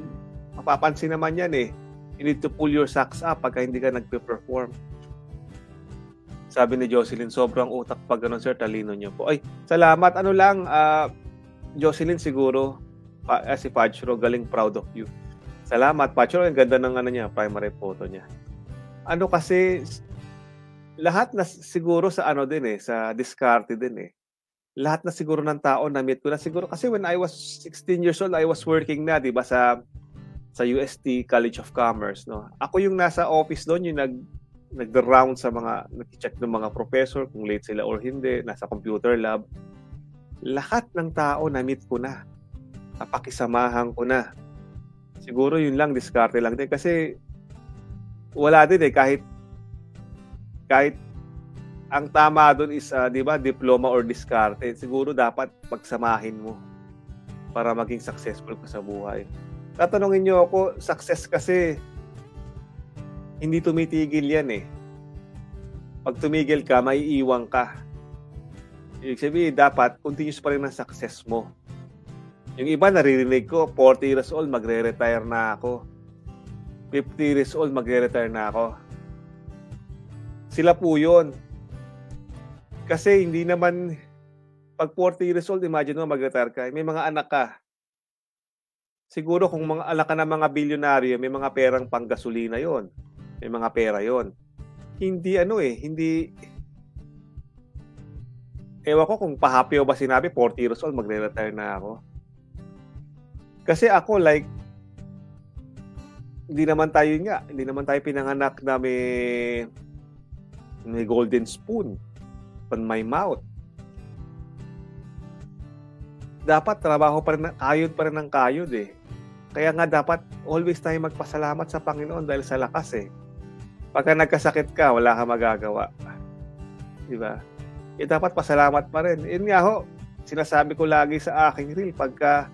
mapapansin naman yan you need to pull your socks up pagka hindi ka nagpe-perform. Sabi ni Jocelyn, sobrang utak pag ganun, sir, talino niyo po. Ay, salamat. Jocelyn, siguro, si Pachro, galing proud of you. Salamat, Pachro. Ang ganda ng primary photo niya. Kasi, lahat na siguro sa sa diskarte din Lahat na siguro ng tao na-meet ko na siguro. Kasi when I was 16 years old, I was working na, di ba, sa UST College of Commerce, no? Ako yung nasa office doon, yung nag-round sa nag-check ng mga professor kung late sila or hindi, nasa computer lab. Lahat ng tao na-meet ko na. Napakisamahan ko na. Siguro yun lang, diskarte lang din. Kasi wala din kahit ang tama doon is, di ba, diploma or diskarte. Siguro dapat pagsamahin mo para maging successful ka sa buhay. Tatanungin niyo ako, success kasi hindi tumitigil yan eh. Pag tumigil ka, maiiwan ka. Ibig sabihin, dapat continuous pa rin ang success mo. Yung iba, naririnig ko, 40 years old, magre-retire na ako. 50 years old, magre-retire na ako. Sila po yun. Kasi hindi naman, pag 40 years old, imagine mo, mag-retire ka, may mga anak ka. Siguro kung mga anak ka ng mga bilyonaryo, may mga perang panggasolina yon, may mga pera yon. Hindi hindi, ewan ko kung pahapyo ba sinabi, 40 years old, magre-retire na ako. Kasi ako hindi naman tayo pinanganak na may golden spoon on my mouth. Dapat trabaho pa rin, kayod pa rin ng kayod eh. Kaya nga dapat always tayo magpasalamat sa Panginoon dahil sa lakas eh. Pagka nagkasakit ka, wala kang magagawa. Diba? Dapat pasalamat pa rin. Yun nga ho, sinasabi ko lagi sa aking reel, pagka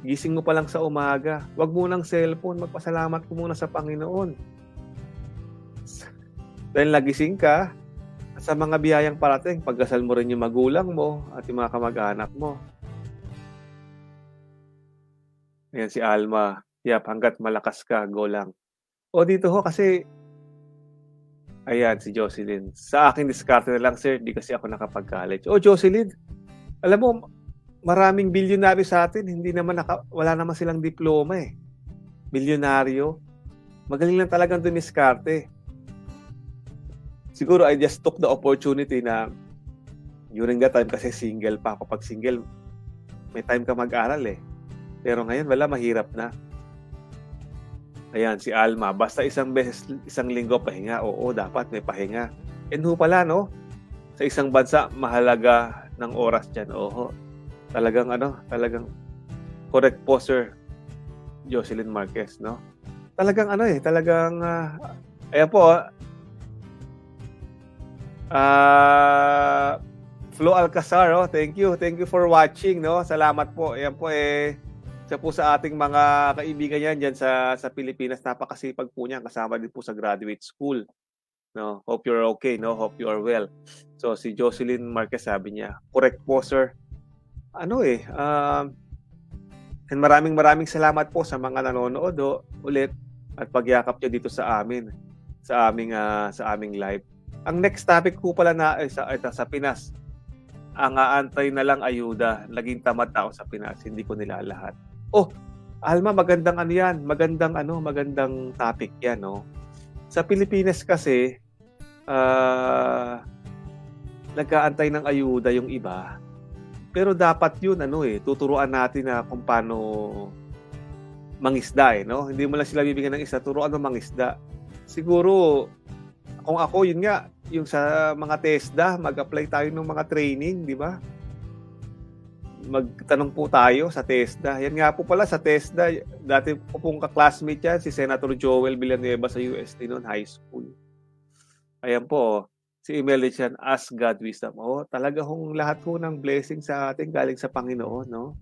gising mo pa lang sa umaga, wag mo ng cellphone, magpasalamat ko muna sa Panginoon. Dahil nagising ka, at sa mga biyayang parating, pagdasal mo rin yung magulang mo at yung mga kamag-anak mo. Ayan si Alma. Yap, hanggat malakas ka, go lang. O dito ho, kasi, ayan si Jocelyn. Sa akin, diskarte na lang, sir, di kasi ako nakapag-college. O Jocelyn, alam mo, maraming bilyonaryo sa atin, wala naman silang diploma eh. Bilyonaryo. Magaling lang talagang dumiskarte. Siguro I just took the opportunity na during that time kasi single pa ako. Pag single, may time ka mag-aral eh. Pero ngayon, wala, mahirap na. Ayan, si Alma. Basta isang linggo pahinga. Oo, dapat may pahinga. And ho pala, no? Sa isang bansa, mahalaga ng oras dyan. Oo. Talagang correct po, Sir Jocelyn Marquez, no? Talagang ayan po, Flo Alcazar, oh, thank you for watching, no? Salamat po. Ayan po isa po sa ating mga kaibigan yan dyan sa Pilipinas, napakasipag po niya, kasama din po sa graduate school, no? Hope you're okay, no? Hope you are well. So si Jocelyn Marquez sabi niya, correct po, sir. And maraming salamat po sa mga nanonood ulit at pagyakap niyo dito sa amin, sa aming live. Ang next topic ko pala sa Pinas, ang aantay na lang ayuda. Naging tamad tao sa Pinas, hindi ko nilalahat. Oh, Alma, magandang magandang topic yan, no? Sa Pilipinas kasi, nag-aantay ng ayuda yung iba. Pero dapat yun, tuturuan natin na kung paano mangisda, no? Hindi mo lang sila bibigyan ng isda, turuan mo mangisda. Siguro, kung ako, yun nga, yung sa mga TESDA, mag-apply tayo ng mga training, di ba? Magtanong po tayo sa TESDA. Yan nga po pala sa TESDA, dati po pong ka-classmate yan, si Senator Joel Villanueva sa UST noon, high school. Ayan po, si Imelda Chan, ask God wisdom. Oh, talaga hong lahat po ng blessing sa atin galing sa Panginoon, no?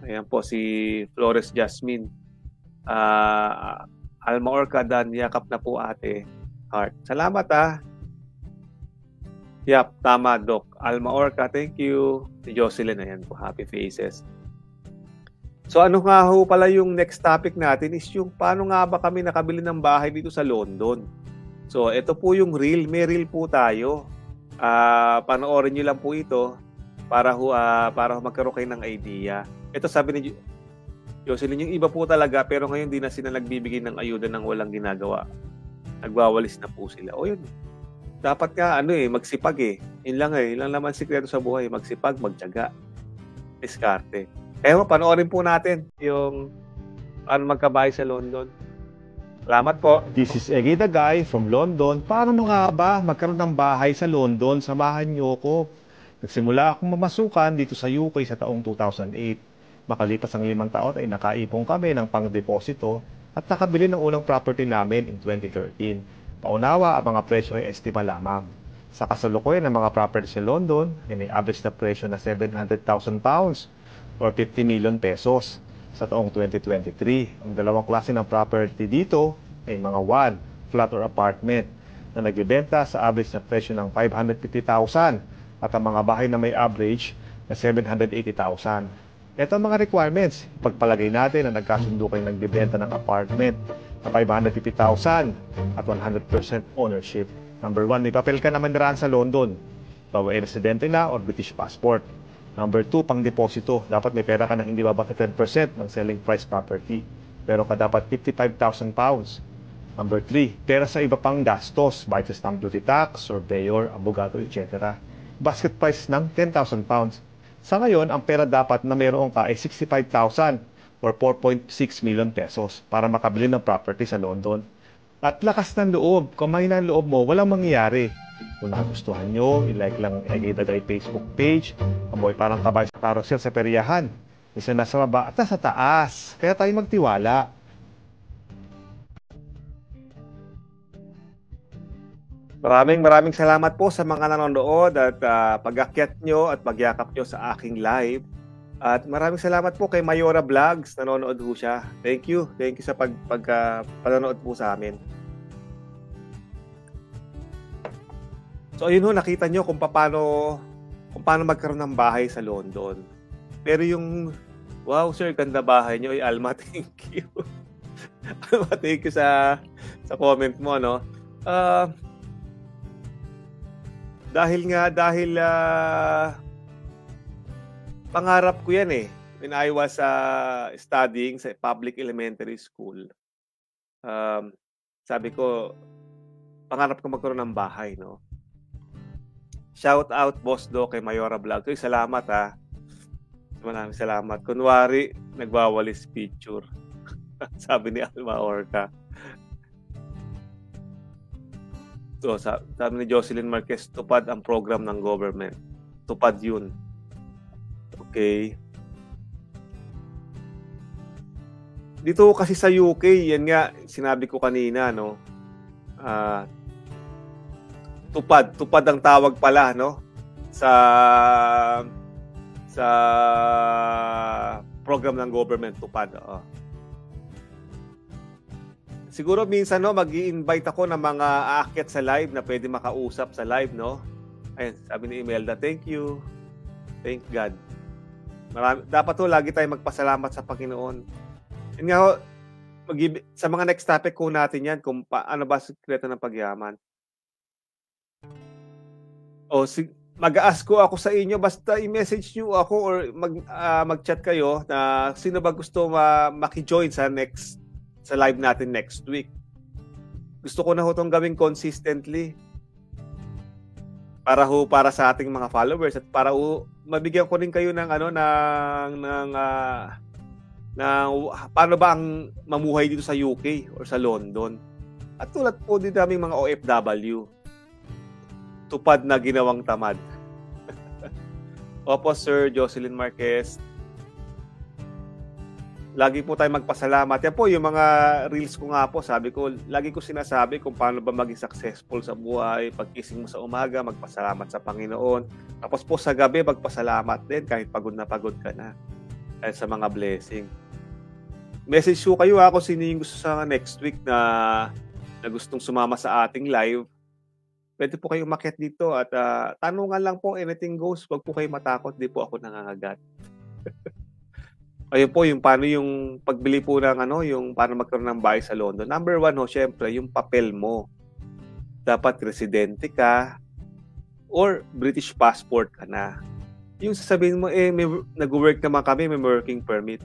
Ayan po, si Flores Jasmine. Alma Orcadan, yakap na po ate. Heart. Salamat Yap, tama, Doc. Alma Orca, thank you. Si Jocelyn, ayan po, happy faces. So ano nga ho pala yung next topic natin is yung paano nga ba kami nakabili ng bahay dito sa London. So ito po yung reel, may reel po tayo. Panoorin nyo lang po ito para magkaroon kayo ng idea. Ito sabi ni Jocelyn, yung iba po talaga pero ngayon di na sila nagbibigay ng ayuda ng walang ginagawa. Nagwawalis na po sila. O yun, dapat nga magsipag eh. Yun lang naman sikreto sa buhay, magsipag, magtiyaga, diskarte. Kaya panoorin po natin yung magkabahay sa London. Salamat po. This is Eggy the Guy from London. Paano nga ba magkaroon ng bahay sa London? Samahan niyo ko. Nagsimula akong mamasukan dito sa UK sa taong 2008. Makalipas ang 5 taon ay nakaipon kami ng pang-deposito at nakabili ng unang property namin in 2013. Paunawa, ang mga presyo ay estima lamang. Sa kasalukuyan ng mga property sa London, ay may average na presyo na £700,000 or 50 million pesos sa taong 2023. Ang dalawang klase ng property dito ay mga flat or apartment na nagbebenta sa average na presyo ng 550,000 at ang mga bahay na may average na 780,000. Ito ang mga requirements. Pagpalagay natin na nagkasundo kayo nagbebenta ng apartment na 550,000 at 100% ownership. Number 1, may papel ka naman niraan sa London. Bawa ay residente na or British passport. Number 2, pang deposito. Dapat may pera ka na hindi bababa 10% ng selling price property. Pero ka dapat 55,000 pounds. Number 3, pera sa iba pang gastos, bahay sa stamp duty tax, surveyor, abogado, etc. Basket price ng 10,000 pounds. Sa ngayon, ang pera dapat na meron ka ay 65,000 or 4.6 million pesos para makabili ng property sa London. At lakas ng loob. Kung mahina ang loob mo, walang mangyayari. Kung nagustuhan nyo, i-like lang Egida Guy Facebook page. Amoy parang kabay sa carousel sa peryahan. Isa nasa baba at nasa taas. Kaya tayo magtiwala. Maraming salamat po sa mga nanonood at pag-akyat nyo at pagyakap nyo sa aking live. At maraming salamat po kay Mayora Vlogs. Nanonood po siya. Thank you. Thank you sa panonood po sa amin. So ayun ho, nakita nyo kung paano magkaroon ng bahay sa London. Pero yung, wow sir, ganda bahay nyo. Alma, thank you. Alma, thank you sa comment mo, no? Dahil pangarap ko yan eh. When I was studying sa public elementary school, sabi ko, pangarap ko magkaroon ng bahay, no? Shout out, Boss Do, kay Mayora Vlog. Uy, salamat ha. Maraming salamat. Kunwari, nagwawalis picture. Sabi ni Alma Orca. So, sabi ni Jocelyn Marquez, tupad ang program ng government. Tupad yun. Okay. Dito kasi sa UK, yan nga, sinabi ko kanina, no? Tupad ang tawag pala, no? Sa program ng government, tupad. Siguro minsan, no, mag-i-invite ako ng mga aakyat sa live na pwede makausap sa live, no? Ayun, sabi ni Imelda, thank you. Thank God. Dapat to lagi tayong magpasalamat sa Panginoon. Yun nga ho, sa mga next topic ko natin yan, kung ano ba sikreto ng pagyaman. Mag-ask ko ako sa inyo, basta i-message nyo ako or mag-chat kayo na sino ba gusto maki-join sa live natin next week. Gusto ko na ho itong gawing consistently para sa ating mga followers at para mabigyan ko rin kayo ng paano ba ang mamuhay dito sa UK or sa London. At tulad po din naming mga OFW. Tupad na ginawang tamad. Opo, Sir Jocelyn Marquez. Lagi po tayo magpasalamat. Yan po, yung mga reels ko nga po, sabi ko, lagi ko sinasabi kung paano ba maging successful sa buhay. Pagkising mo sa umaga, magpasalamat sa Panginoon. Tapos po sa gabi, magpasalamat din kahit pagod na pagod ka na. Dahil sa mga blessing. Message ko kayo kung sino yung gusto sa next week na gustong sumama sa ating live. Pwede po kayong umakyat dito at tanungan lang po, anything goes. Huwag po kayong matakot, di po ako nangangagat. Ayun po, yung paano yung pagbili po ng yung paano magkaroon ng bahay sa London. Number 1 syempre, yung papel mo. Dapat residente ka or British passport ka na. Yung sasabihin mo, nag-work naman kami, may working permit.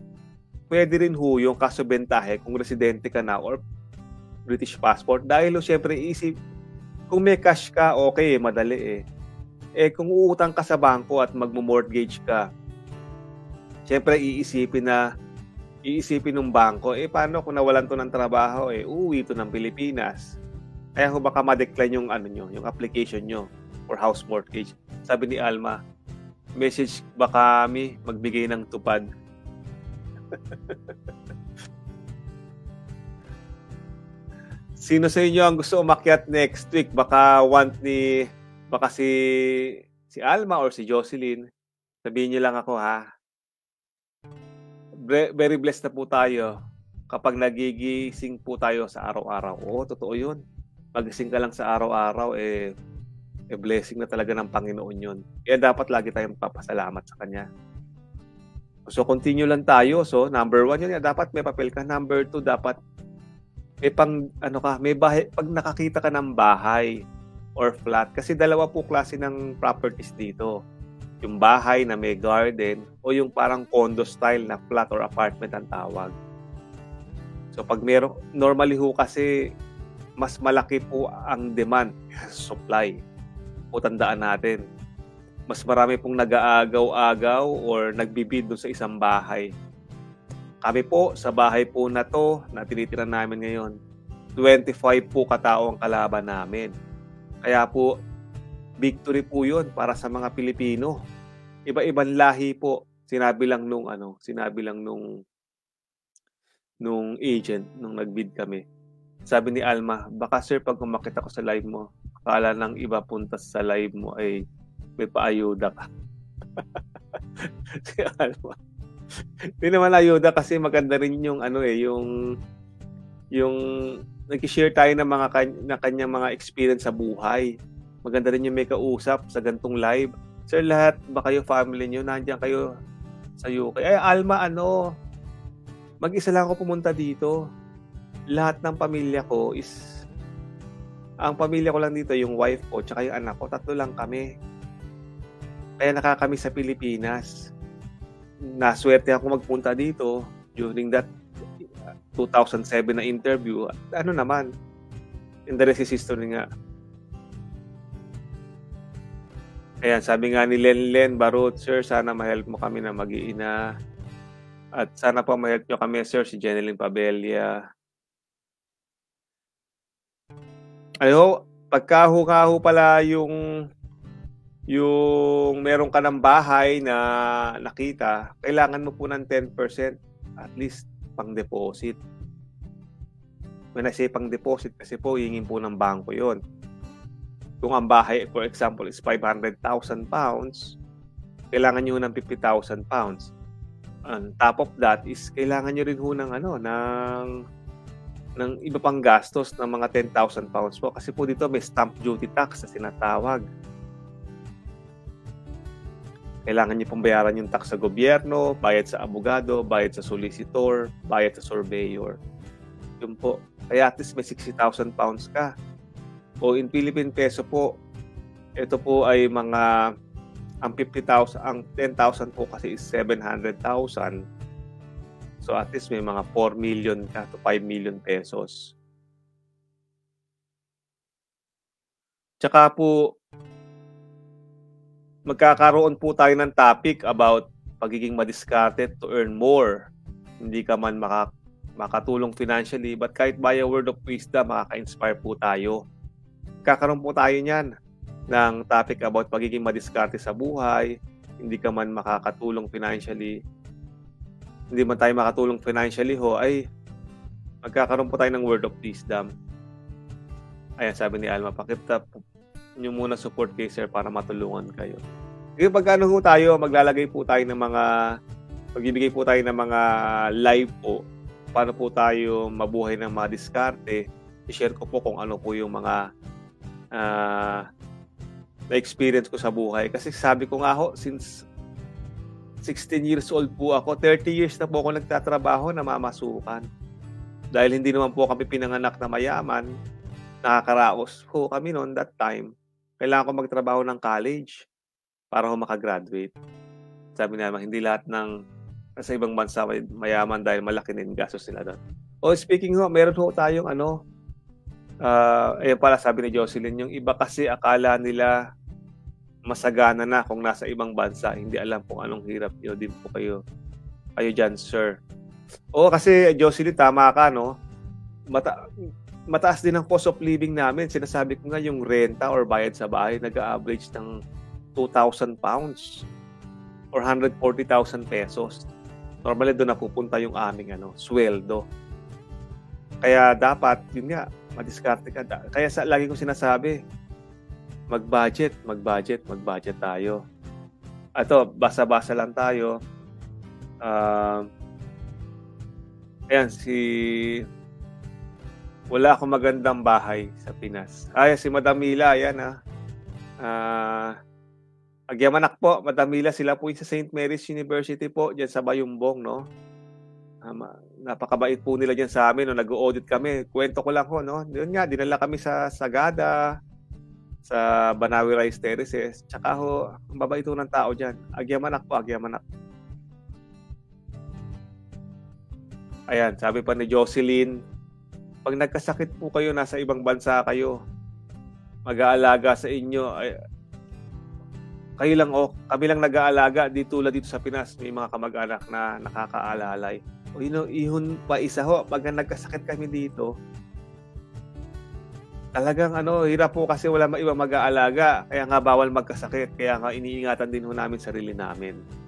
Pwede rin ho yung kaso bentahe kung residente ka na or British passport. Dahil syempre, kung may cash ka, okay, madali kung uutang ka sa bangko at magmo-mortgage ka, syempre iisipin ng bangko, paano kung nawalan to ng trabaho, uuwi to ng Pilipinas. Kaya kung baka ma-decline yung yung application nyo for house mortgage. Sabi ni Alma, message ba kami magbigay ng tupad? Sino sa inyo ang gusto umakyat next week? Baka si Alma or si Jocelyn. Sabihin niyo lang ako ha. Very blessed na po tayo. kapag nagigising po tayo sa araw-araw. Oo, totoo yun. Magising ka lang sa araw-araw, blessing na talaga ng Panginoon yun. Kaya dapat lagi tayong papasalamat sa Kanya. So, continue lang tayo. So, number 1 yun. Dapat may papel ka. Number 2, dapat may bahay. Pag nakakita ka ng bahay or flat, kasi dalawa po klase ng properties dito. Yung bahay na may garden o yung parang condo style na flat or apartment ang tawag. So pag normally ho kasi mas malaki po ang demand, supply. O tandaan natin, mas marami pong nag-aagaw-agaw or nagbibid doon sa isang bahay. Kami po, sa bahay po na to, na tinitira namin ngayon, 25 po katao ang kalaban namin. Kaya po, victory po yun para sa mga Pilipino. Iba-ibang lahi po. Sinabi lang nung agent, nung nagbid kami. Sabi ni Alma, baka sir, pag umakit ako sa live mo, akala ng iba punta sa live mo ay may paayuda ka. Si Alma. Hindi naman ayuda kasi maganda rin yung yung nag-share tayo ng kanyang mga experience sa buhay. Maganda rin yung may kausap sa gantong live. Sir, lahat ba kayo, family nyo, nandiyan kayo sa UK? Ay, Alma, mag-isa lang ako pumunta dito. Lahat ng pamilya ko ang pamilya ko lang dito, yung wife ko, tsaka yung anak ko, 3 lang kami. Kaya nakakami sa Pilipinas. Naswerte ako magpunta dito during that 2007 na interview. Naman, in the rest is history nga. Ayan, sabi nga ni Len Barut, sir, sana ma-help mo kami na mag-iina. At sana po ma-help nyo kami, sir, si Jeneline Pabelia. Pagkahukaho pala yung meron ka ng bahay na nakita, kailangan mo po ng 10% at least pang deposit. When I say pang deposit, kasi po hingin po ng bangko yon. Kung ang bahay, for example, is 500,000 pounds, kailangan nyo ng 50,000 pounds. On top of that is kailangan nyo rin ho ng iba pang gastos ng mga 10,000 pounds po. Kasi po dito may stamp duty tax na sinatawag. Kailangan nyo pong bayaran yung tax sa gobyerno, bayad sa abogado, bayad sa solicitor, bayad sa surveyor. Yun po. Kaya at least may 60,000 pounds ka. O in Philippine peso po, ito po ay ang 50,000, ang 10,000 po kasi is 700,000. So at least may mga 4 million ka to 5 million pesos. Tsaka po, magkakaroon po tayo ng topic about pagiging madiscarded to earn more. Hindi ka man makatulong financially, but kahit by a word of wisdom, makaka-inspire po tayo. Kakaroon po tayo niyan ng topic about pagiging madiskarte sa buhay, hindi ka man makakatulong financially, hindi man tayo makatulong financially ay magkakaroon po tayo ng word of wisdom. Ayan, sabi ni Alma, pakita nyo muna support kay sir para matulungan kayo. Kasi pagkano po tayo, maglalagay po tayo ng magbibigay po tayo ng mga live po, paano po tayo mabuhay ng mga diskarte. I-share ko po kung ano po yung mga na-experience ko sa buhay. Kasi sabi ko nga ho, since 16 years old po ako, 30 years na po ako nagtatrabaho na mamasukan. Dahil hindi naman po kami pinanganak na mayaman, nakakaraos po kami noon that time. Kailangan ko magtrabaho ng college para ho makagraduate. Sabi naman, hindi lahat ng sa ibang bansa mayaman dahil malaki na yung gastos nila doon. Speaking ho, meron ho tayong ayan pala, sabi ni Jocelyn, yung iba kasi akala nila masagana na kung nasa ibang bansa. Hindi alam kung anong hirap nyo din po kayo dyan, sir. Kasi Jocelyn, tama ka, no? Mataas din ang cost of living namin. Sinasabi ko nga yung renta or bayad sa bahay, nag-average ng 2,000 pounds or 140,000 pesos. Normally doon napupunta yung aming sweldo. Kaya dapat, yun nga, madiskarte ka. Kaya lagi kong sinasabi, mag-budget tayo. Basa-basa lang tayo. Ayan, wala akong magandang bahay sa Pinas. Ay, si Madam Mila, ayan Agyamanak po, Madam Mila, sila po yung sa St. Mary's University po, dyan sa Bayumbong, no? Napakabait po nila dyan sa amin, no? Nag-audit kami. Kwento ko lang ho, no? Doon nga, dinala kami sa Sagada, sa Banawi Rice Terraces. Tsaka ho, ang babait ho ng tao dyan. Agyamanak po, agyamanak. Ayan, sabi pa ni Jocelyn, pag nagkasakit po kayo, nasa ibang bansa kayo, mag-aalaga sa inyo, kayo lang kami lang nag-aalaga dito sa Pinas, may mga kamag-anak na nakakaalalay. O ihon pa isa ho, pag nagkasakit kami dito, talagang hirap po kasi wala iba mag-aalaga, kaya nga bawal magkasakit, kaya nga iniingatan din ho namin sarili namin.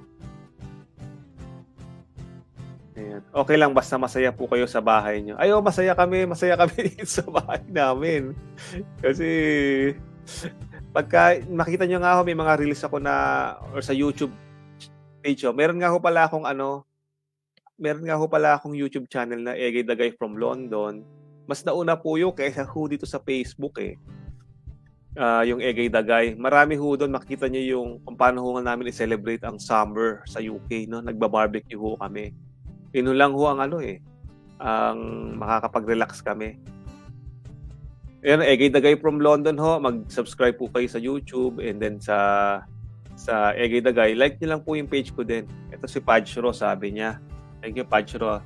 Ayan. Okay lang basta masaya po kayo sa bahay nyo. Ayo, masaya kami dito sa bahay namin. Kasi pagka makita nyo nga ho, may mga release ako or sa YouTube page ho. Meron nga ho pala akong YouTube channel na Egay the Guy from London. Mas nauna po yun kaysa ho dito sa Facebook yung Egay the Guy. Marami ho doon, makita nyo yung kung paano ho namin i-celebrate ang summer sa UK, no? Nagba-barbecue ho kami. Yun lang ho ang ang makakapag-relax kami. Ayan, Egay the Guy from London ho. Mag-subscribe po kayo sa YouTube and then sa Egay the Guy. Like nyo lang po yung page ko din. Ito si Pajro, sabi niya. Thank you, Pajro.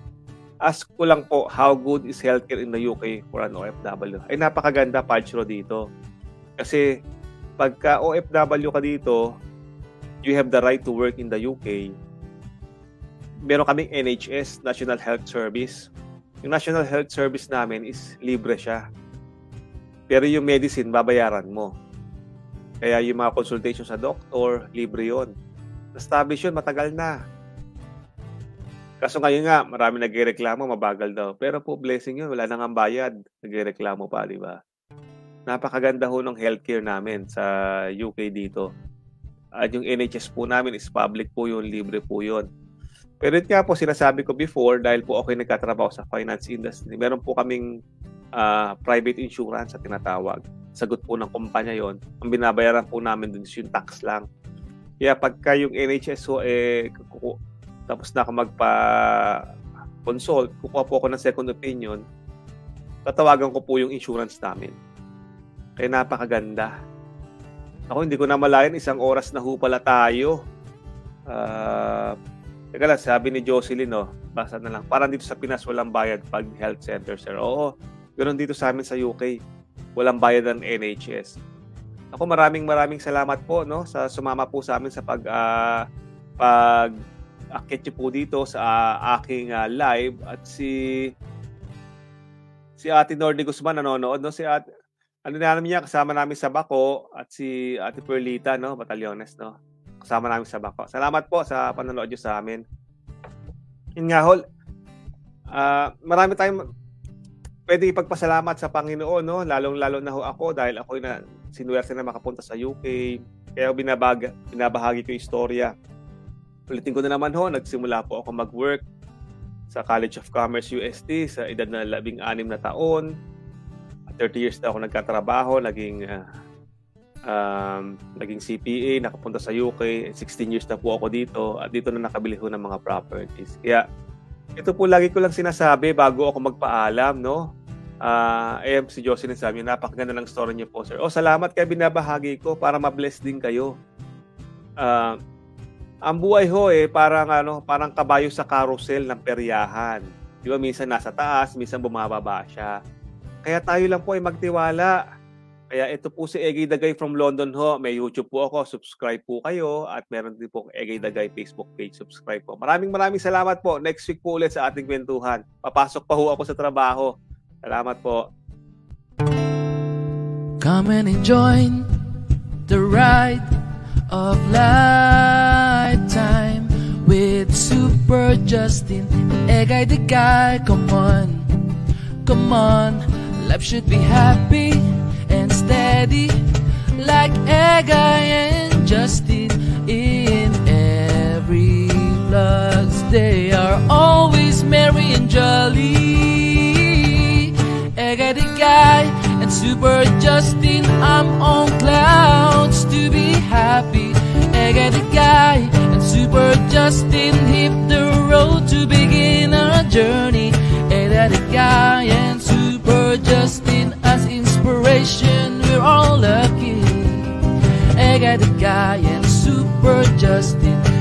Ask ko lang po, how good is healthcare in the UK for an OFW? Ay, napakaganda, Pajro, dito. Kasi pagka OFW ka dito, you have the right to work in the UK. Meron kaming NHS, National Health Service. Yung National Health Service namin is libre siya. Pero yung medicine, babayaran mo. Kaya yung mga consultation sa doktor, libre yun. Establish yun, matagal na. Kaso ngayon nga, marami nagreklamo, mabagal daw. Pero po, blessing yun, wala nang ang bayad. Nagreklamo pa, di ba? Napakaganda ho ng healthcare namin sa UK dito. At yung NHS po namin is public po yun, libre po yun. Pero yun nga po, sinasabi ko before, dahil po ako nagkatrabaho sa finance industry, meron po kaming private insurance sa tinatawag. Sagot po ng kumpanya yon. Ang binabayaran po namin dun is yung tax lang. Kaya pagka yung NHS ho, tapos na ako magpa-consult, kukuha po ako ng second opinion, tatawagan ko po yung insurance namin. Kaya napakaganda. Ako, hindi ko na malayan, 1 oras na ho pala tayo. Teka lang, sabi ni Jocelyn, basa na lang. Parang dito sa Pinas, walang bayad pag health center, sir. Oo, ganoon dito sa amin sa UK. Walang bayad ng NHS. Ako, maraming salamat po, sa sumama po sa amin sa pag-akit niyo po dito sa aking live. At si Ate Nordy Guzman nanonood, si Ate, namin niya, kasama namin sa Bako, at si Ate Perlita, Batalyones, kasama namin sa Bako. Salamat po sa panonood niyo sa amin. Yun nga, marami tayong pwede ipagpasalamat sa Panginoon, lalong-lalo na ho ako dahil ako na sinuwerte na makapunta sa UK. Kaya binabahagi ko yung istorya. Ulitin ko na naman nagsimula po ako mag-work sa College of Commerce UST sa edad na 16 na taon. 30 years na ako nagkatrabaho, naging CPA, nakapunta sa UK, 16 years na po ako dito, at dito na nakabili ko ng mga properties. Kaya, ito po lagi ko lang sinasabi bago ako magpaalam, si Jocelyn sabi niyo, napakaganda ng story niyo po, sir. Salamat kaya binabahagi ko para ma-bless din kayo. Ang buhay parang kabayo sa carousel ng peryahan. Di ba, minsan nasa taas, minsan bumababa siya. Kaya tayo lang po ay magtiwala. Kaya ito po si Egay the Guy from London May YouTube po ako. Subscribe po kayo. At meron din po Egay the Guy Facebook page. Subscribe po. Maraming salamat po. Next week po ulit sa ating kwentuhan. Papasok pa ho ako sa trabaho. Salamat po. Come and enjoy the ride of lifetime with Super Justin and Egay the Guy. Come on. Life should be happy and steady like Egay and Justin in every vlogs. They are always merry and jolly. Egg the guy and Super Justin, I'm on clouds to be happy. Egg the guy and Super Justin hit the road to begin our journey. Egg the guy and Super Justin as inspiration, we're all lucky. Egg the guy and Super Justin.